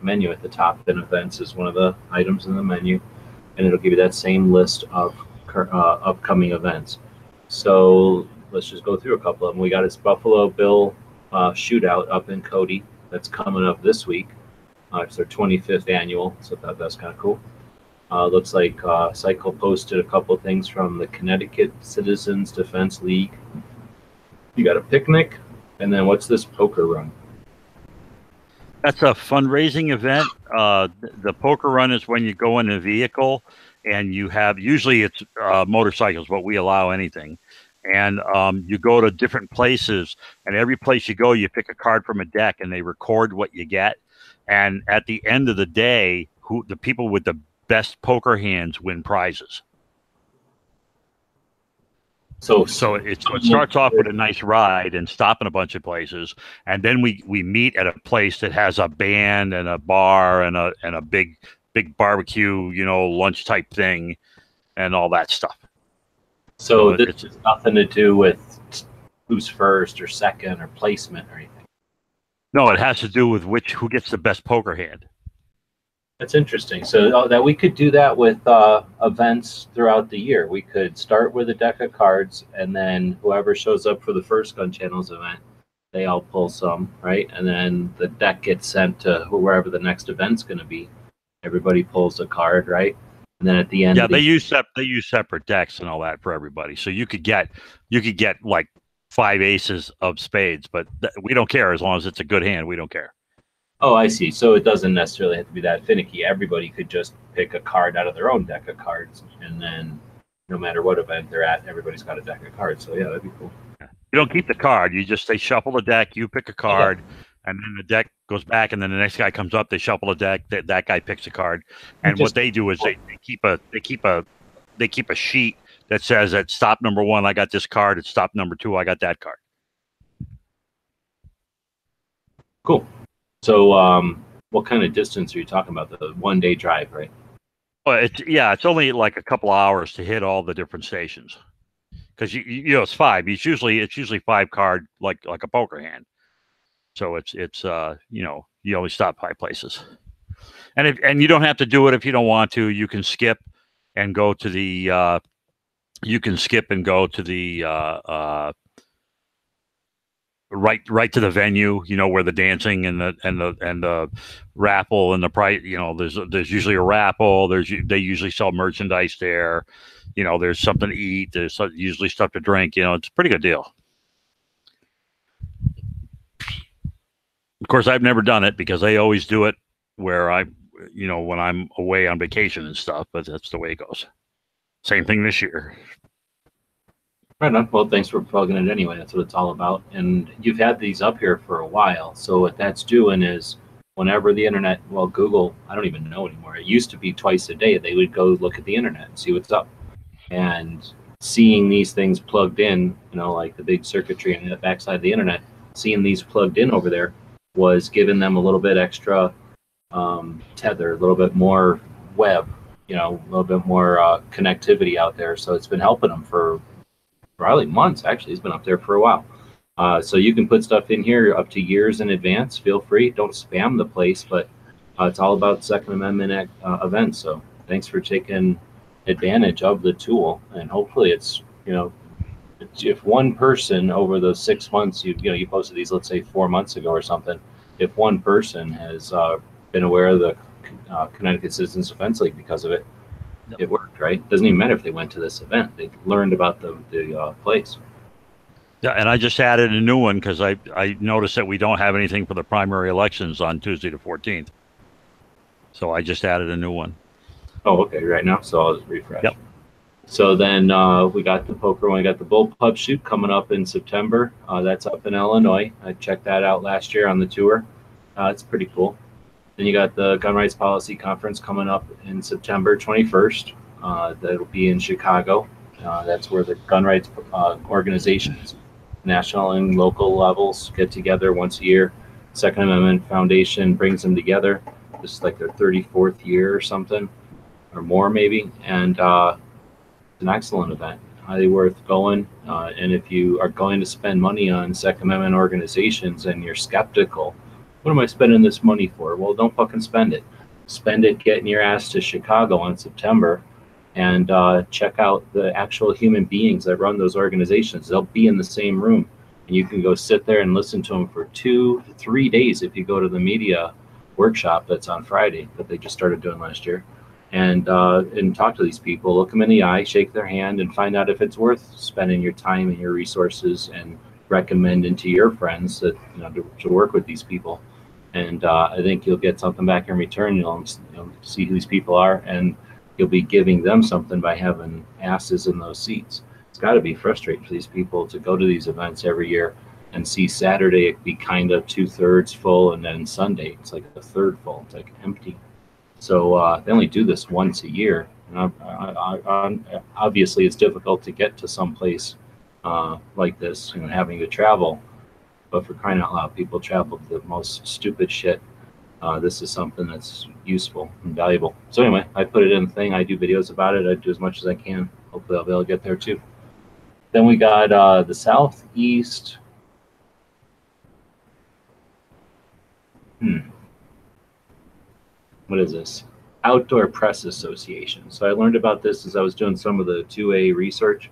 menu at the top, and events is one of the items in the menu, and it'll give you that same list of upcoming events. So let's just go through a couple of them. We got this Buffalo Bill shootout up in Cody that's coming up this week. It's their 25th annual, so I thought that's kind of cool. Looks like Cycle posted a couple of things from the Connecticut Citizens Defense League. You got a picnic. And then what's this poker run? That's a fundraising event. The poker run is when you go in a vehicle and you have, usually it's motorcycles, but we allow anything. And you go to different places, and every place you go, you pick a card from a deck and they record what you get. And at the end of the day, the people with the best poker hands win prizes. So it starts off with a nice ride and stopping a bunch of places, and then we meet at a place that has a band and a bar and a big barbecue, lunch type thing, and all that stuff. So this has nothing to do with who's first or second or placement or anything. No, it has to do with who gets the best poker hand. That's interesting. So that we could do that with events throughout the year. We could start with a deck of cards, and then whoever shows up for the first Gun Channels event, they all pull some, right? And then the deck gets sent to wherever the next event's going to be. Everybody pulls a card, right? And then at the end, they use separate decks and all that for everybody. So you could get like 5 aces of spades, but we don't care as long as it's a good hand. We don't care. Oh, I see. So it doesn't necessarily have to be that finicky. Everybody could just pick a card out of their own deck of cards, and then no matter what event they're at, everybody's got a deck of cards. So yeah, that'd be cool. You don't keep the card. They shuffle the deck. You pick a card, and then the deck goes back, and then the next guy comes up. They shuffle the deck. That guy picks a card, and what they do is they keep a sheet that says at stop number 1, I got this card. At stop number 2, I got that card. Cool. So, what kind of distance are you talking about? The 1-day drive, right? Well, it's only like a couple hours to hit all the different stations, because you know it's 5. It's usually 5 card like a poker hand. So it's you know, you only stop 5 places, and you don't have to do it if you don't want to. You can skip and go to the right to the venue, you know, where the dancing and the raffle and the price, you know, there's usually a raffle. They usually sell merchandise there. You know, there's something to eat. There's usually stuff to drink. You know, it's a pretty good deal. Of course, I've never done it because they always do it where you know, when I'm away on vacation and stuff, but that's the way it goes. Same thing this year. Right on. Well, thanks for plugging it anyway. That's what it's all about. And you've had these up here for a while. So what that's doing is whenever the internet, well, Google, I don't even know anymore. It used to be twice a day. They would go look at the internet and see what's up. And seeing these things plugged in, you know, like the big circuitry on the backside of the internet, seeing these plugged in over there was giving them a little bit extra tether, a little bit more web, you know, a little bit more connectivity out there. So it's been helping them for probably months. Actually, it's been up there for a while. So you can put stuff in here up to years in advance. Feel free. Don't spam the place, but it's all about Second Amendment events. So thanks for taking advantage of the tool. And hopefully it's, you know, if one person over those 6 months, you posted these, let's say 4 months ago or something, if one person has been aware of the Connecticut Citizens Defense League because of it, it worked, right? It doesn't even matter if they went to this event. They learned about the place. Yeah, and I just added a new one because I noticed that we don't have anything for the primary elections on Tuesday the 14th. So I just added a new one. Oh, okay, right now. So I'll just refresh. Yep. So then we got the poker one. We got the bullpup shoot coming up in September. That's up in Illinois. I checked that out last year on the tour. It's pretty cool. Then you got the Gun Rights Policy Conference coming up in September 21st. That'll be in Chicago. That's where the gun rights organizations, national and local levels, get together once a year. Second Amendment Foundation brings them together. This is like their 34th year or something, or more maybe. And it's an excellent event, highly worth going. And if you are going to spend money on Second Amendment organizations and you're skeptical, what am I spending this money for? Well, don't fucking spend it. Spend it getting your ass to Chicago in September and check out the actual human beings that run those organizations. They'll be in the same room, and you can go sit there and listen to them for 2 to 3 days if you go to the media workshop that's on Friday that they just started doing last year, and talk to these people, look them in the eye, shake their hand, and find out if it's worth spending your time and your resources and recommending to your friends that, you know, to work with these people. And I think you'll get something back in return. You'll see who these people are, and you'll be giving them something by having asses in those seats. It's got to be frustrating for these people to go to these events every year and see Saturday it be kind of 2/3 full, and then Sunday it's like 1/3 full. It's like empty. So they only do this once a year. And obviously, it's difficult to get to some place like this, you know, having to travel. But for crying out loud, people travel to the most stupid shit. This is something that's useful and valuable. So anyway, I put it in the thing. I do videos about it. I do as much as I can. Hopefully I'll be able to get there too. Then we got the Southeast. What is this? Outdoor Press Association. So I learned about this as I was doing some of the 2A research.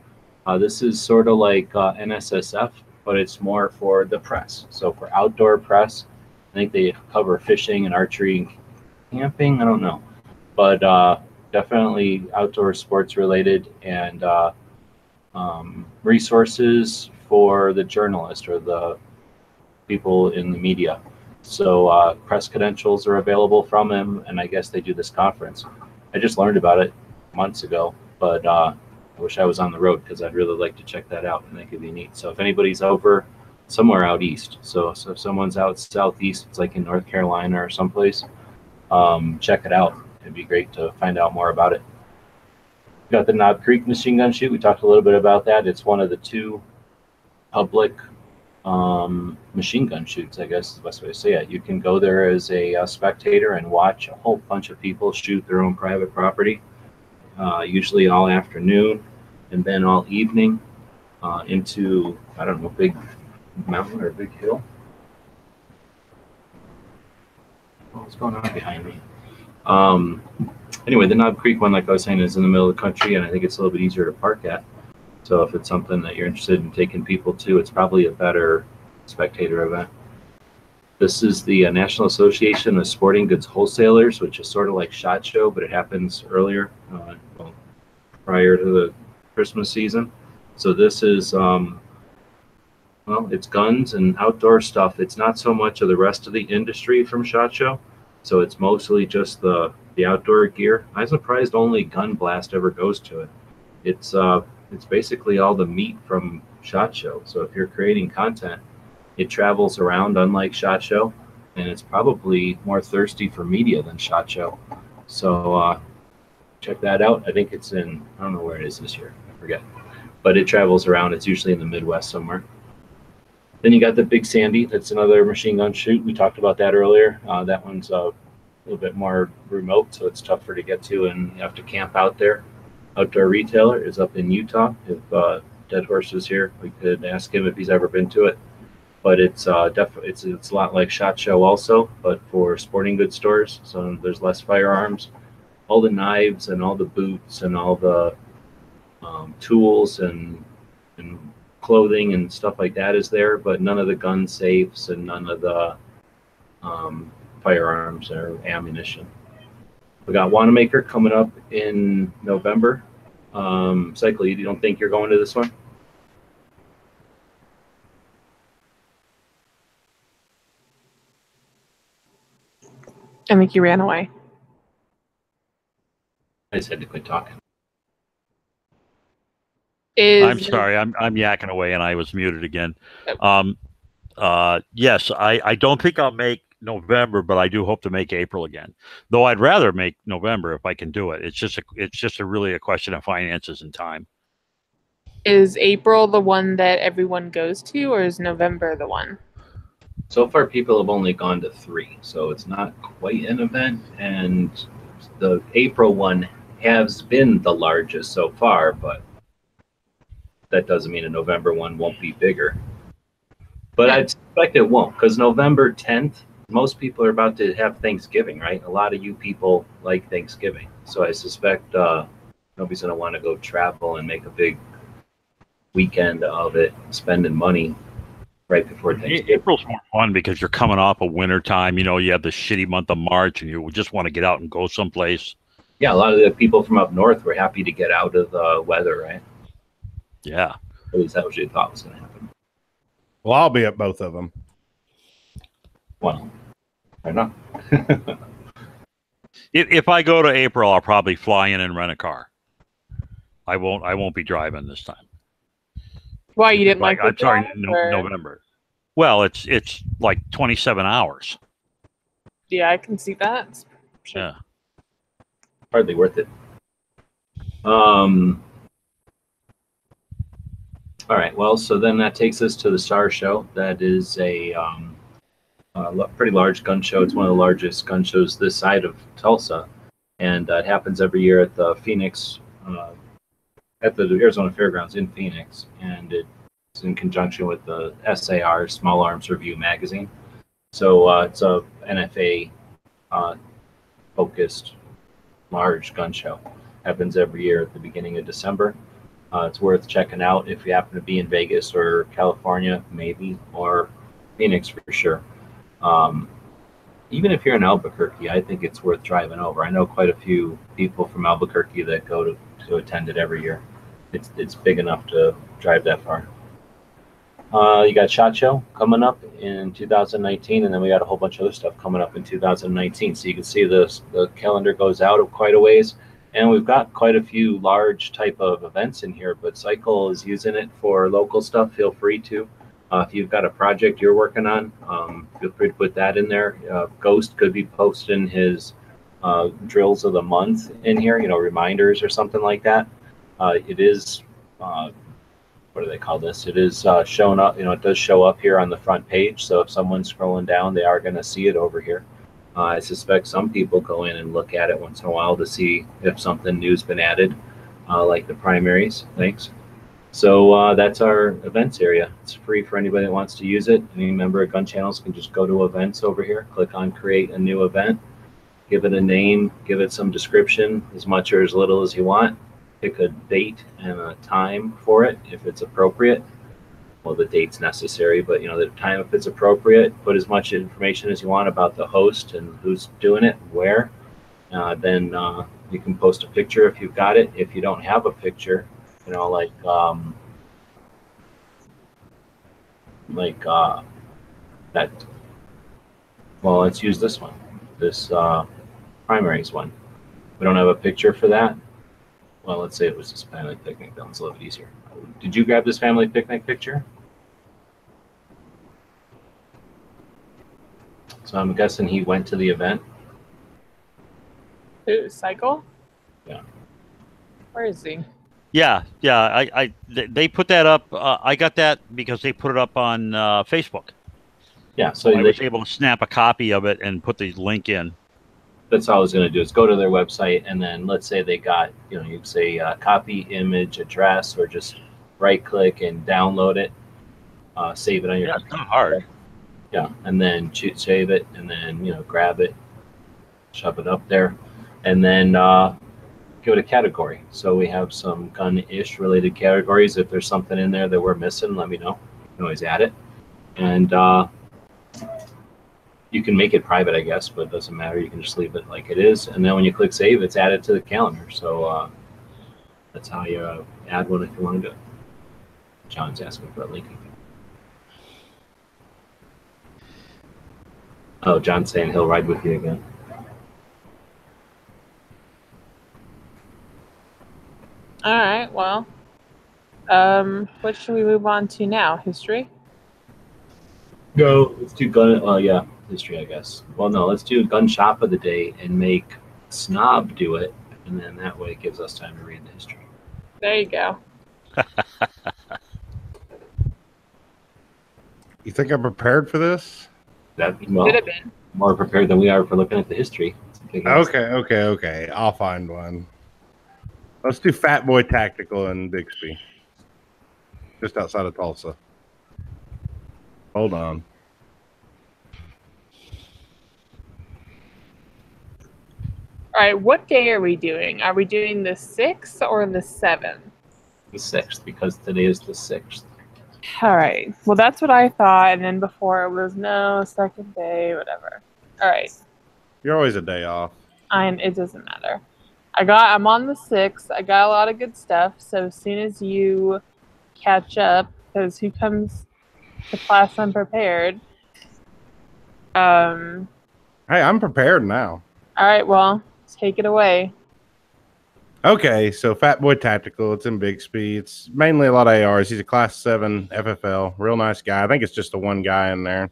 This is sort of like NSSF, but it's more for the press. So for outdoor press, I think they cover fishing and archery and camping. I don't know, but definitely outdoor sports related, and resources for the journalist or the people in the media. So press credentials are available from him, and I guess they do this conference. I just learned about it months ago, but I wish I was on the road because I'd really like to check that out. I think it'd be neat. So if anybody's over somewhere out east, so if someone's out southeast, it's like in North Carolina or someplace, check it out. It'd be great to find out more about it. Got the Knob Creek machine gun shoot. We talked a little bit about that. It's one of the 2 public machine gun shoots, I guess is the best way to say it. You can go there as a spectator and watch a whole bunch of people shoot their own private property, usually all afternoon and then all evening into, I don't know, big mountain or a big hill. What's going on behind me? Anyway, the Knob Creek one, like I was saying, is in the middle of the country, and I think it's a little bit easier to park at. So if it's something that you're interested in taking people to, it's probably a better spectator event. This is the National Association of Sporting Goods Wholesalers, which is sort of like SHOT Show, but it happens earlier, well, prior to the Christmas season. So this is, well, it's guns and outdoor stuff. It's not so much of the rest of the industry from SHOT Show. So it's mostly just the outdoor gear. I'm surprised only Gun Blast ever goes to it. It's basically all the meat from SHOT Show. So if you're creating content, it travels around, unlike SHOT Show, and it's probably more thirsty for media than SHOT Show. So check that out. I think it's in, I don't know where it is this year, I forget. But it travels around. It's usually in the Midwest somewhere. Then you got the Big Sandy. That's another machine gun shoot. We talked about that earlier. That one's a little bit more remote, so it's tougher to get to, and you have to camp out there. Outdoor Retailer is up in Utah. If Dead Horse was here, we could ask him if he's ever been to it. But it's definitely it's a lot like SHOT Show also, but for sporting goods stores. So there's less firearms. All the knives and all the boots and all the tools and clothing and stuff like that is there, but none of the gun safes and none of the firearms or ammunition. We got Wanamaker coming up in November. Cycle, you don't think you're going to this one? I think you ran away. I just had to quit talking. I'm sorry, I'm yakking away and I was muted again. Yes, I don't think I'll make November, but I do hope to make April again. Though I'd rather make November if I can do it. It's just really a question of finances and time. Is April the one that everyone goes to, or is November the one? So far, people have only gone to 3, so it's not quite an event. And the April one has been the largest so far, but that doesn't mean a November one won't be bigger. But I suspect it won't, because November 10th, most people are about to have Thanksgiving, right? A lot of you people like Thanksgiving. So I suspect nobody's going to want to go travel and make a big weekend of it, spending money right before Thanksgiving. April's more fun because you're coming off of winter time. You know, you have the shitty month of March and you just want to get out and go someplace. Yeah, a lot of the people from up north were happy to get out of the weather, right? Yeah. At least that was what you thought was going to happen. Well, I'll be at both of them. Well, I don't know. If I go to April, I'll probably fly in and rent a car. I won't be driving this time. Why, you didn't like I'm sorry, drive, November. Well, it's like 27 hours. Yeah, I can see that. Sure. Yeah. Hardly worth it. All right, well, so then that takes us to the STAR Show. That is a pretty large gun show. It's one of the largest gun shows this side of Tulsa, and it happens every year at the Phoenix, at the Arizona Fairgrounds in Phoenix, and it's in conjunction with the SAR, Small Arms Review magazine. So it's a NFA focused large gun show. Happens every year at the beginning of December. It's worth checking out if you happen to be in Vegas or California, maybe, or Phoenix for sure. Even if you're in Albuquerque, I think it's worth driving over. I know quite a few people from Albuquerque that go to attend it every year. It's big enough to drive that far. You got SHOT Show coming up in 2019, and then we got a whole bunch of other stuff coming up in 2019. So you can see the calendar goes out quite a ways. And we've got quite a few large type of events in here, but Cycle is using it for local stuff. Feel free to. If you've got a project you're working on, feel free to put that in there. Ghost could be posting his drills of the month in here, reminders or something like that. It is, what do they call this? It is shown up, it does show up here on the front page. So if someone's scrolling down, they are going to see it over here. I suspect some people go in and look at it once in a while to see if something new's been added, like the primaries. Thanks. So that's our events area. It's free for anybody that wants to use it. Any member of Gun Channels can just go to events over here, click on create a new event, give it a name, give it some description, as much or as little as you want. Pick a date and a time for it if it's appropriate. Well, the date's necessary, but the time if it's appropriate. Put as much information as you want about the host and who's doing it, where. Then you can post a picture if you've got it. If you don't have a picture, like that. Well, let's use this one. This primaries one. We don't have a picture for that. Well, let's say it was this family picnic. That one's a little bit easier. Did you grab this family picnic picture? So I'm guessing he went to the event. Who, Cycle? Yeah. Where is he? Yeah. They put that up. I got that because they put it up on Facebook. Yeah. So I was able to snap a copy of it and put the link in. That's all I was going to do is go to their website, and then let's say they got, you'd say copy image address, or just right click and download it, save it on your computer. It's not hard. Yeah, and then save it, and then grab it, shove it up there, and then give it a category. So we have some gun-ish related categories. If there's something in there that we're missing, let me know. You can always add it, and you can make it private, I guess, but it doesn't matter. You can just leave it like it is. And then when you click save, it's added to the calendar. So that's how you add one if you want to do it. John's asking for a link. Oh, John's saying he'll ride with you again. All right, well, what should we move on to now? History? No, let's do history, I guess. Well, no, let's do gun shop of the day and make Snob do it, and then that way it gives us time to read the history. There you go. You think I'm prepared for this? Could have been more prepared than we are for looking at the history. Okay. I'll find one. Let's do Fat Boy Tactical in Bixby, just outside of Tulsa. Hold on. All right, what day are we doing? Are we doing the 6th or the 7th? The 6th, because today is the 6th. All right. Well, that's what I thought, and then before it was no, second day, whatever. All right. You're always a day off. It doesn't matter. I'm on the 6th. I got a lot of good stuff. So as soon as you catch up, because who comes to class unprepared? Hey, I'm prepared now. All right. Well, take it away. Okay, so Fat Boy Tactical, it's in Bixby. It's mainly a lot of ARs. He's a Class 7 FFL. Real nice guy. I think it's just the one guy in there.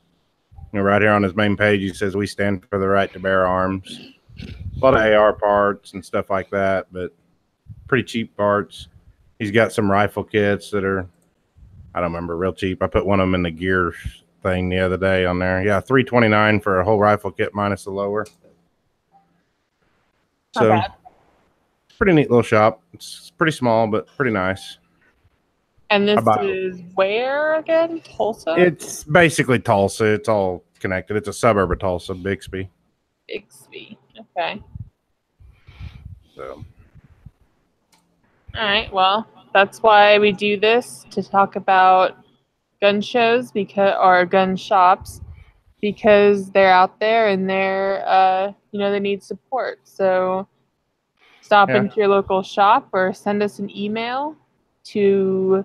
Right here on his main page, he says, "We stand for the right to bear arms." A lot of AR parts and stuff like that, but pretty cheap parts. He's got some rifle kits that are, I don't remember, real cheap. I put one of them in the gear thing the other day on there. Yeah, $329 for a whole rifle kit minus the lower. So, Not bad. pretty neat little shop. It's pretty small, but pretty nice. And this is where again? Tulsa? It's basically Tulsa. It's all connected. It's a suburb of Tulsa, Bixby. Bixby. Okay. So. All right. Well, that's why we do this, to talk about gun shows or gun shops, because they're out there and they're they need support. So stop into your local shop or send us an email to,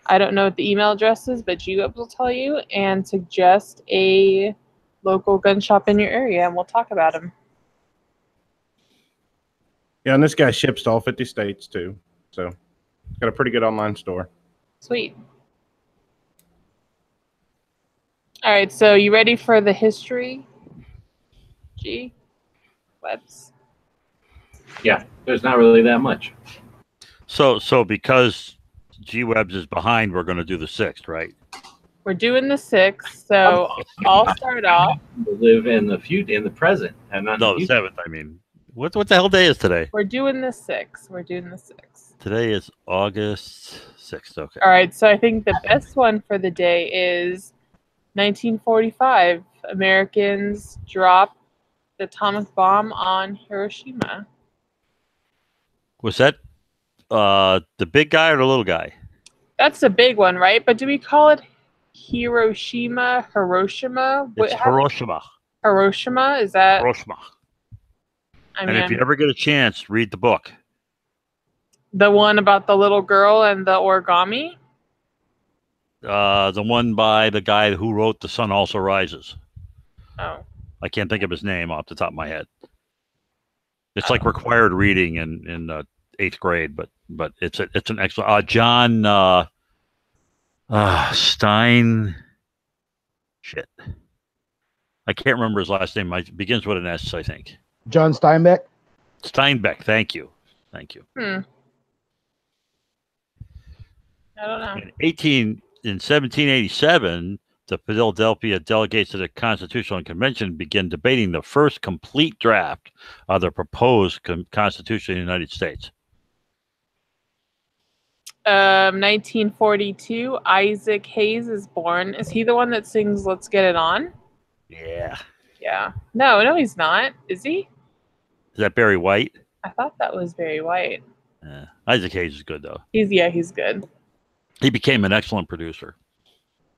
I don't know what the email address is, but G-Web will tell you, and suggest a local gun shop in your area, and we'll talk about them. Yeah, and this guy ships to all 50 states too. So he's got a pretty good online store. Sweet. All right, so you ready for the history? G-Webs. Yeah, there's not really that much. So because G-Webs is behind, we're going to do the 6th, right? We're doing the 6th, so I'll start off. We live in the present, and not No, the the future. 7th. I mean, what the hell day is today? We're doing the 6th. We're doing the 6th. Today is August 6th. Okay. All right, so I think the best one for the day is 1945. Americans drop the atomic bomb on Hiroshima. Was that the big guy or the little guy? That's the big one, right? But do we call it Hiroshima? Hiroshima? It's Hiroshima. Hiroshima? Is that? Hiroshima. I And mean, if you ever get a chance, read the book. the one about the little girl and the origami? The one by the guy who wrote The Sun Also Rises. Oh. I can't think of his name off the top of my head. It's like required reading in 8th grade, but it's an excellent. John Stein. Shit, I can't remember his last name. It begins with an S, I think. John Steinbeck. Steinbeck. Thank you. I don't know. In 1787, the Philadelphia delegates to the Constitutional Convention began debating the first complete draft of the proposed Constitution of the United States. 1942, Isaac Hayes is born. Is he the one that sings "Let's Get It On"? Yeah. Yeah. No, he's not. Is he? Is that Barry White? I thought that was Barry White. Isaac Hayes is good, though. He's good. He became an excellent producer,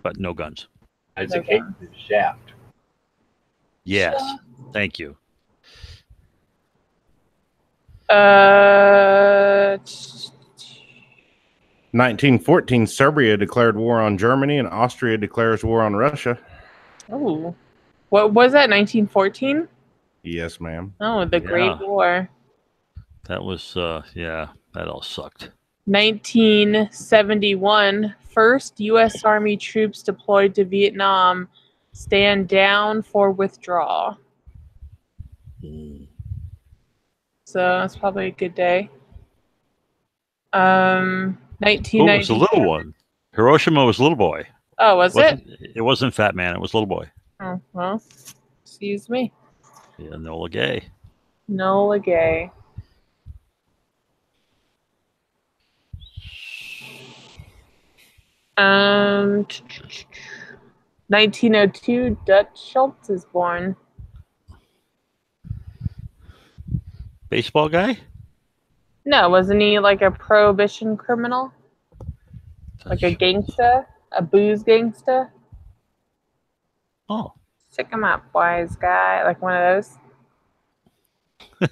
but no guns. Isaac Hayes is Shaft. Yes. Thank you. 1914, Serbia declared war on Germany and Austria declares war on Russia. Oh. What was that, 1914? Yes, ma'am. Oh, the Great War. That was, that all sucked. 1971, first U.S. Army troops deployed to Vietnam stand down for withdrawal. So that's probably a good day. 1990. Oh, it was a little one. Hiroshima was little boy. Oh, was it? It wasn't Fat Man. It was little boy. Oh, well, excuse me. Yeah, Nola Gay. Nola Gay. Um, 1902, Dutch Schultz is born. Baseball guy? No, wasn't he like a prohibition criminal? Like a gangsta? A booze gangsta? Oh. Check him out, wise guy. Like one of those.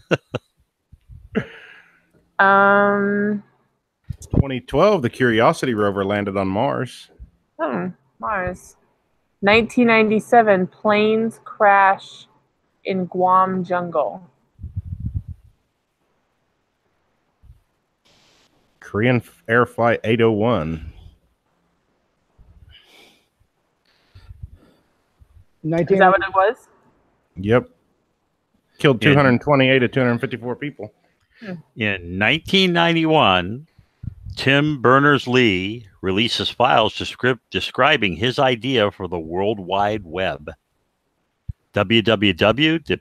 2012, the Curiosity rover landed on Mars. Mars. 1997, planes crash in Guam jungle. Korean Air Flight 801. 19... Is that what it was? Yep. Killed 228 to 254 people. In 1991, Tim Berners-Lee releases files describing his idea for the World Wide Web. www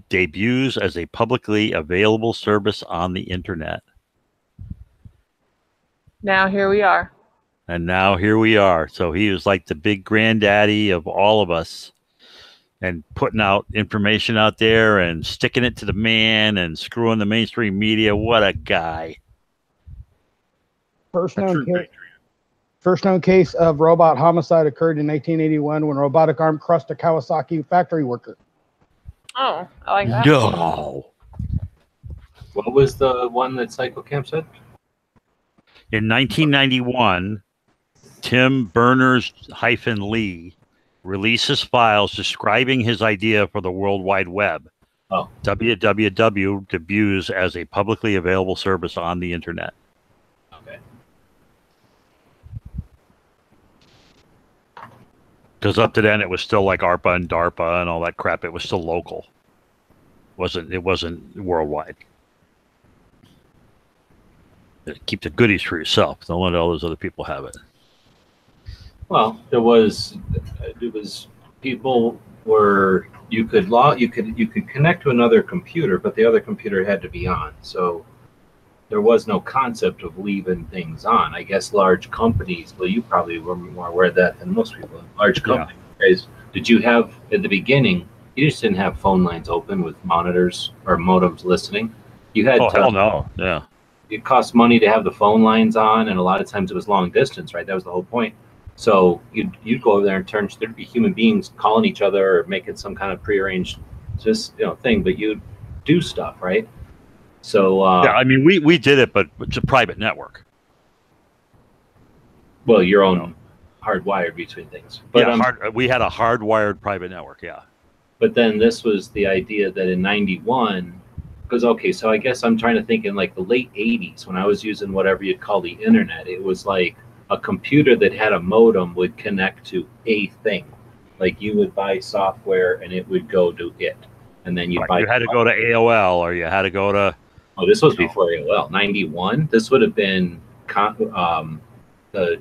debuts as a publicly available service on the internet. Now here we are. And now here we are. So he was like the big granddaddy of all of us and putting out information out there and sticking it to the man and screwing the mainstream media. What a guy. First known case of robot homicide occurred in 1981 when a robotic arm crushed a Kawasaki factory worker. Oh, I like that. No. What was the one that Psycho Camp said? In 1991, Tim Berners-Lee releases files describing his idea for the World Wide Web. Oh. www debuts as a publicly available service on the internet. Okay. Because up to then, it was still like ARPA and DARPA and all that crap. It was still local. It wasn't worldwide. Keep the goodies for yourself. Don't let all those other people have it. Well, it was people were you could connect to another computer, but the other computer had to be on. So there was no concept of leaving things on. I guess large companies, well, you probably were more aware of that than most people. Large companies, guys, did you have at the beginning? You just didn't have phone lines open with monitors or modems listening. You had hell no, yeah. It cost money to have the phone lines on, and a lot of times it was long distance, right? That was the whole point. So you'd go over there and there'd be human beings calling each other or making some kind of prearranged thing, but you'd do stuff, right? So yeah, I mean we did it, but it's a private network. Well, your own hardwired between things. But yeah, we had a hardwired private network, yeah. But then this was the idea that in '91, because so I guess I'm trying to think in like the late '80s when I was using whatever you'd call the internet, it was like a computer that had a modem would connect to a thing. Like you would buy software and it would go to it. And then you had to go to AOL or you had to go to... Oh, this was before AOL. 91? This would have been... it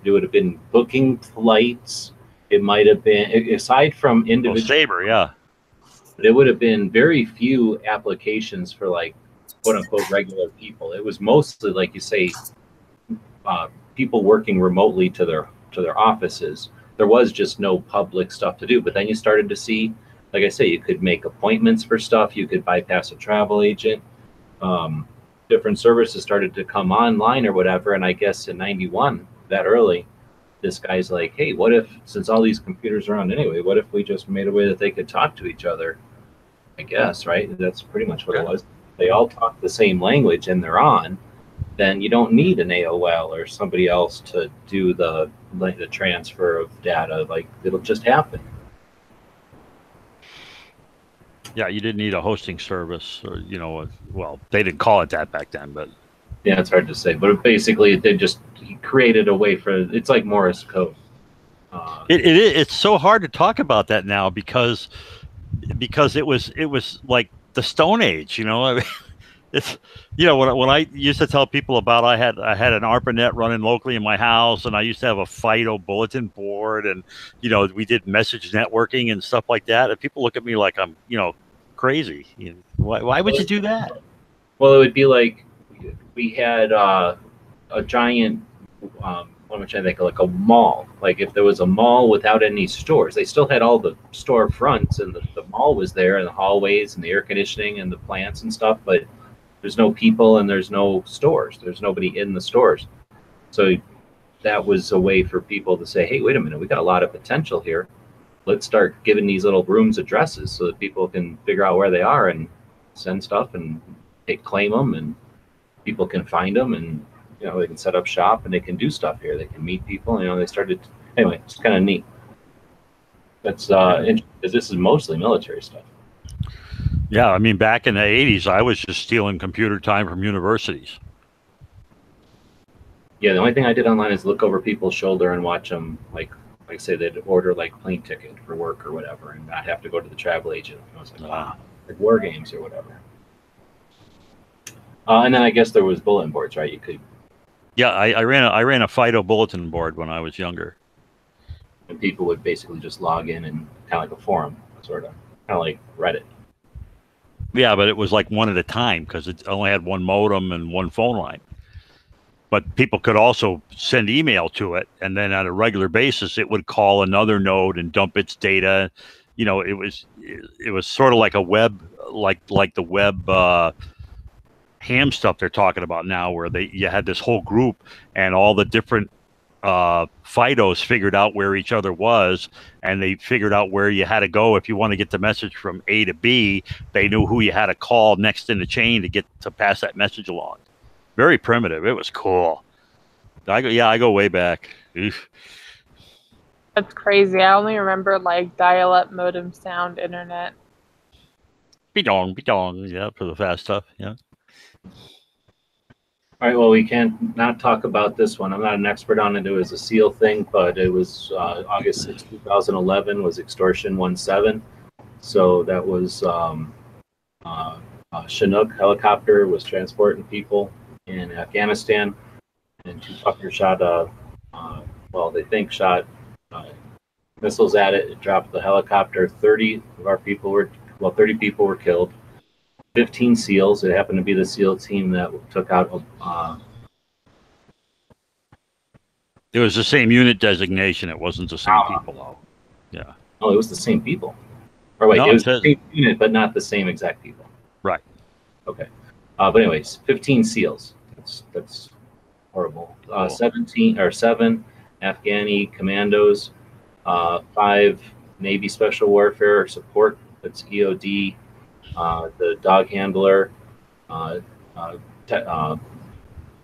would have been booking flights. It might have been... Aside from individual... Sabre, yeah. It would have been very few applications for like, quote-unquote, regular people. It was mostly, like you say... people working remotely to their offices. There was just no public stuff to do. But then you started to see, like I say, you could make appointments for stuff. You could bypass a travel agent. Different services started to come online or whatever. And I guess in '91, that early, this guy's like, hey, what if, since all these computers are on anyway, what if we just made a way that they could talk to each other? I guess, right? That's pretty much what it was. They all talk the same language and they're on. Then you don't need an AOL or somebody else to do the transfer of data. Like it'll just happen. Yeah, you didn't need a hosting service, or well, they didn't call it that back then, but yeah, it's hard to say. But basically, he created a way for it's like Morse code. It's so hard to talk about that now because it was like the Stone Age, I mean, it's when I used to tell people about I had an ARPANET running locally in my house, and I used to have a FIDO bulletin board, and we did message networking and stuff like that, and people look at me like I'm crazy. Why would you do that? Well, it would be like we had a giant what am I trying to think, like a mall. Like if there was a mall without any stores, they still had all the store fronts, and the mall was there, and the hallways and the air conditioning and the plants and stuff, but there's no people and there's no stores. There's nobody in the stores. So that was a way for people to say, hey, wait a minute, we got a lot of potential here. Let's start giving these little rooms addresses so that people can figure out where they are and send stuff and claim them, and people can find them, and they can set up shop and they can do stuff here. They can meet people. They started anyway. It's kind of neat. That's interesting because this is mostly military stuff. Yeah, I mean, back in the '80s, I was just stealing computer time from universities. Yeah, the only thing I did online is look over people's shoulder and watch them, like say they'd order like plane ticket for work or whatever, and not have to go to the travel agent. I was like, wow, like war games or whatever. And then I guess there was bulletin boards, right? You could. Yeah, I ran a FIDO bulletin board when I was younger. And people would basically just log in and kind of like a forum, kind of like Reddit. Yeah, but it was like one at a time because it only had one modem and one phone line. But people could also send email to it, and then on a regular basis, it would call another node and dump its data. It was sort of like a web, like the web ham stuff they're talking about now, where you had this whole group and all the different FIDOs figured out where each other was, and they figured out where you had to go if you want to get the message from A to B. They knew who you had to call next in the chain to pass that message along. Very primitive. It was cool. I go way back. Oof. That's crazy. I only remember like dial-up modem sound internet. Be-dong, yeah, for the fast stuff, yeah. All right, well, we can't not talk about this one. I'm not an expert on it. It was a SEAL thing, but it was August 6, 2011 was Extortion 17. So that was Chinook helicopter was transporting people in Afghanistan. and two fuckers shot well, they think shot missiles at it. It dropped the helicopter. 30 people were killed. 15 SEALs. It happened to be the SEAL team that took out. It was the same unit designation. It wasn't the same people, though. Yeah. Oh, it was the same people. Or wait, No, it was it the same unit, but not the same exact people. Right. Okay. But anyways, 15 SEALs. That's horrible. Cool. 7 Afghani commandos, 5 Navy Special Warfare support. That's EOD. The dog handler,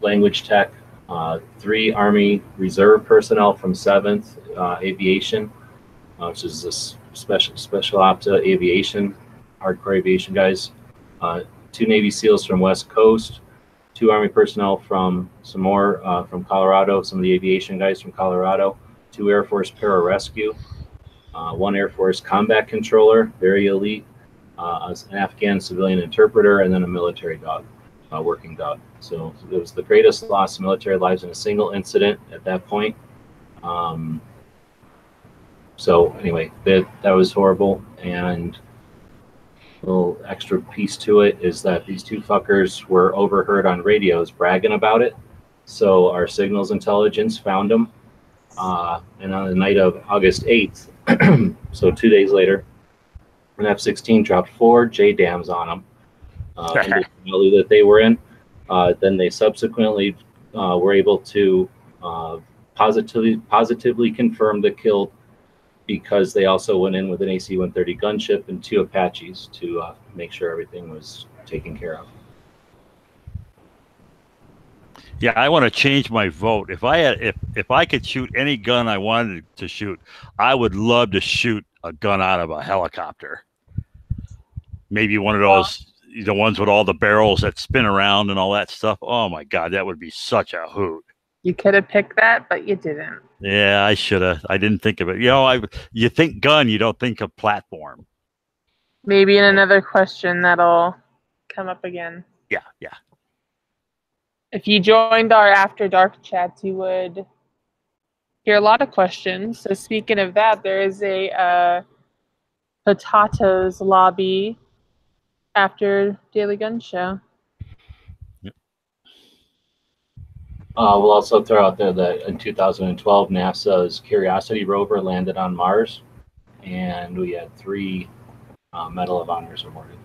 language tech, 3 Army Reserve personnel from 7th Aviation, which is this special ops aviation, hardcore aviation guys, 2 Navy SEALs from West Coast, 2 Army personnel from some more from Colorado, some of the aviation guys from Colorado, 2 Air Force pararescue, 1 Air Force combat controller, very elite, an Afghan civilian interpreter, and then a military dog, working dog. So it was the greatest loss of military lives in a single incident at that point. So anyway, that was horrible. And a little extra piece to it is that these 2 fuckers were overheard on radios bragging about it. So our signals intelligence found them. And on the night of August 8th, so 2 days later, an F-16 dropped 4 JDAMs on them in the valley that they were in. Then they subsequently were able to positively confirm the kill, because they also went in with an AC-130 gunship and 2 Apaches to make sure everything was taken care of. Yeah, I want to change my vote. If I could shoot any gun I wanted to shoot, I would love to shoot a gun out of a helicopter. Maybe one of those, the ones with all the barrels that spin around and all that stuff. Oh my God, that would be such a hoot. You could have picked that, but you didn't. Yeah, I should have. I didn't think of it. You know, you think gun, you don't think of platform. Maybe in another question that'll come up again. Yeah. If you joined our After Dark chats, you would hear a lot of questions. So speaking of that, there is a potatoes lobby after Daily Gun Show. Yep. We'll also throw out there that in 2012, NASA's Curiosity rover landed on Mars, and we had 3 Medal of Honors awarded.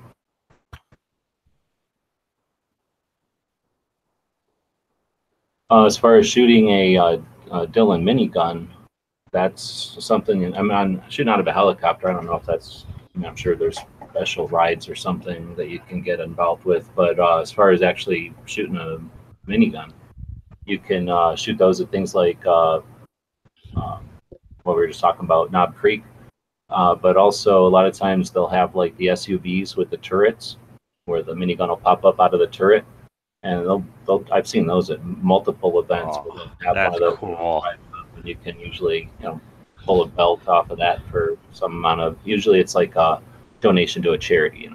As far as shooting a Dillon minigun, that's something. I'm shooting out of a helicopter. I don't know if that's. I'm sure there's special rides or something that you can get involved with. But as far as actually shooting a minigun, you can shoot those at things like what we were just talking about, Knob Creek. But also a lot of times they'll have like the SUVs with the turrets, where the minigun will pop up out of the turret. And I've seen those at multiple events. Oh, have that's one of those cool. and you can usually, pull a belt off of that for some amount of. Usually, it's like a donation to a charity.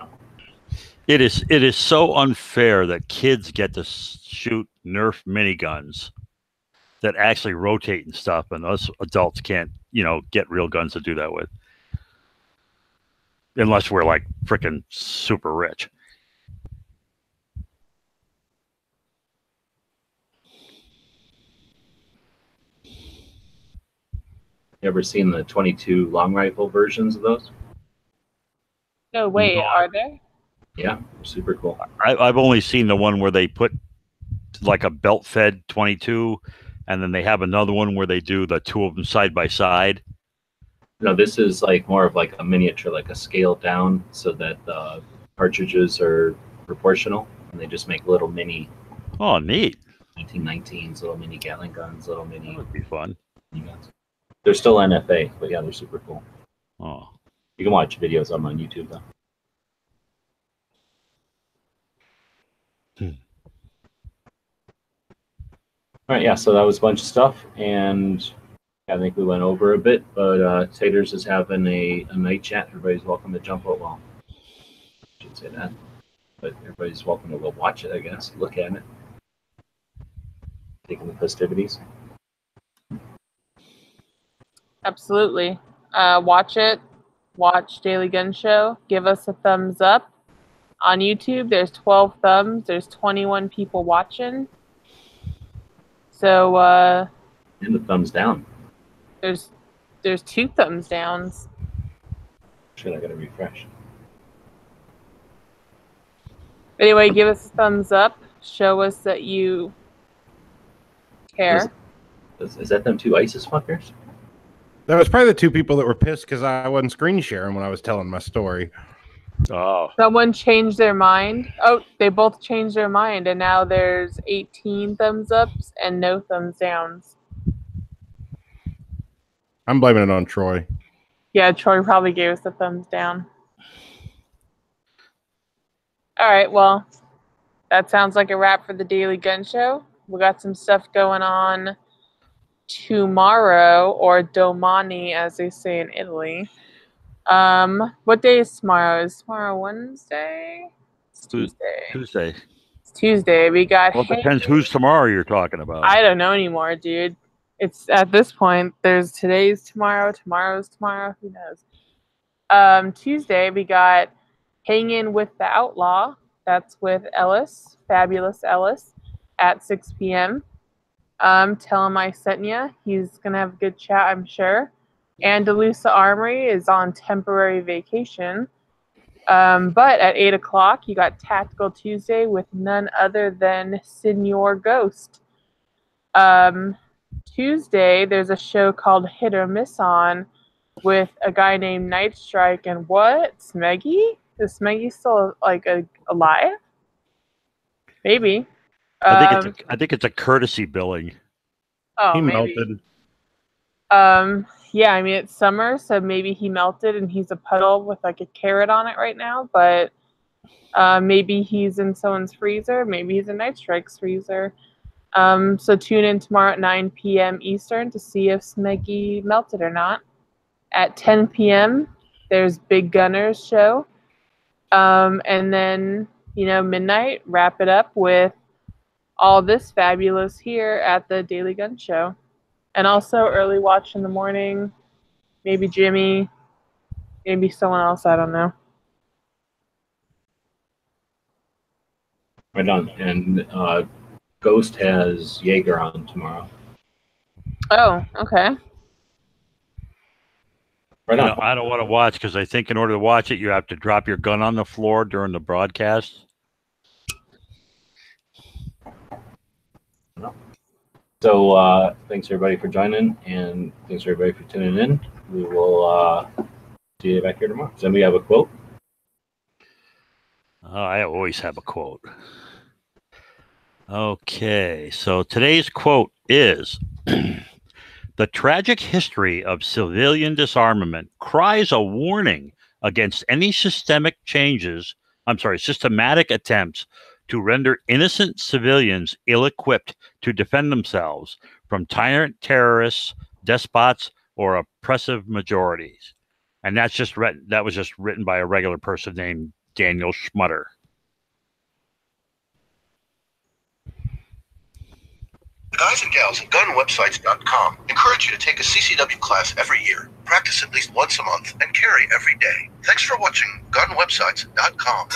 It is so unfair that kids get to shoot Nerf miniguns that actually rotate and stuff, and us adults can't, get real guns to do that with, unless we're like freaking super rich. You ever seen the 22 long rifle versions of those? No, wait, are there? Yeah, super cool. I've only seen the one where they put like a belt-fed 22, and then they have another one where they do the 2 of them side by side. No, this is like more of like a miniature, like a scaled down, so that the cartridges are proportional, and they just make little mini. Oh, neat! 1919s, little mini Gatling guns, little mini. That would be fun. Mini guns. They're still NFA, but yeah, they're super cool. Oh, you can watch videos of them on YouTube though. All right, yeah, so that was a bunch of stuff, and I think we went over a bit, but Taters is having a night chat. Everybody's welcome to jump out. Well, I should say that, but everybody's welcome to go watch it, I guess, look at it. taking the festivities. Absolutely. Watch it. Watch Daily Gun Show. Give us a thumbs up. On YouTube, there's 12 thumbs. There's 21 people watching. So And the thumbs down. there's 2 thumbs downs. Shit, I gotta refresh. Anyway, give us a thumbs up. Show us that you care. Is that them 2 ISIS fuckers? That was probably the 2 people that were pissed because I wasn't screen sharing when I was telling my story. Oh, Someone changed their mind. Oh, they both changed their mind, and now there's 18 thumbs ups and no thumbs downs. I'm blaming it on Troy. Yeah, Troy probably gave us a thumbs down. All right, well, that sounds like a wrap for the Daily Gun Show. We got some stuff going on tomorrow, or domani, as they say in Italy. What day is tomorrow? Is tomorrow Wednesday? It's Tuesday. Tuesday. It's Tuesday. We got. Well, it depends whose tomorrow you're talking about. I don't know anymore, dude. It's at this point. There's today's tomorrow. Tomorrow's tomorrow. Who knows? Tuesday we got Hanging with the Outlaw. That's with Ellis, Fabulous Ellis, at 6 p.m. Tell him I sent ya. He's gonna have a good chat, I'm sure. Andalusa Armory is on temporary vacation. But at 8 o'clock, you got Tactical Tuesday with none other than Senor Ghost. Tuesday, there's a show called Hit or Miss on with a guy named Night Strike and what? Smeggy? Is Smeggy still alive? Maybe. I think it's a courtesy billing. Oh, He maybe. melted. Yeah, I mean, it's summer, so maybe he melted and he's a puddle with like a carrot on it right now, but maybe he's in someone's freezer. Maybe he's in Night Strike's freezer. So tune in tomorrow at 9 p.m. Eastern to see if Smeggy melted or not. At 10 p.m., there's Big Gunner's show. And then, midnight, wrap it up with all this fabulous here at the Daily Gun Show. And also early watch in the morning, maybe Jimmy, maybe someone else, I don't know. Right on. And Ghost has Jaeger on tomorrow. Oh, okay. Right on. I don't want to watch because I think in order to watch it, you have to drop your gun on the floor during the broadcast. So thanks everybody for joining, and thanks everybody for tuning in. We will see you back here tomorrow. Does anybody have a quote? I always have a quote. Okay, so today's quote is, "The tragic history of civilian disarmament cries a warning against any systematic attempts to render innocent civilians ill-equipped to defend themselves from tyrant terrorists, despots, or oppressive majorities." And that was just written by a regular person named Daniel Schmutter. The guys and gals at gunwebsites.com encourage you to take a CCW class every year, practice at least once a month, and carry every day. Thanks for watching gunwebsites.com.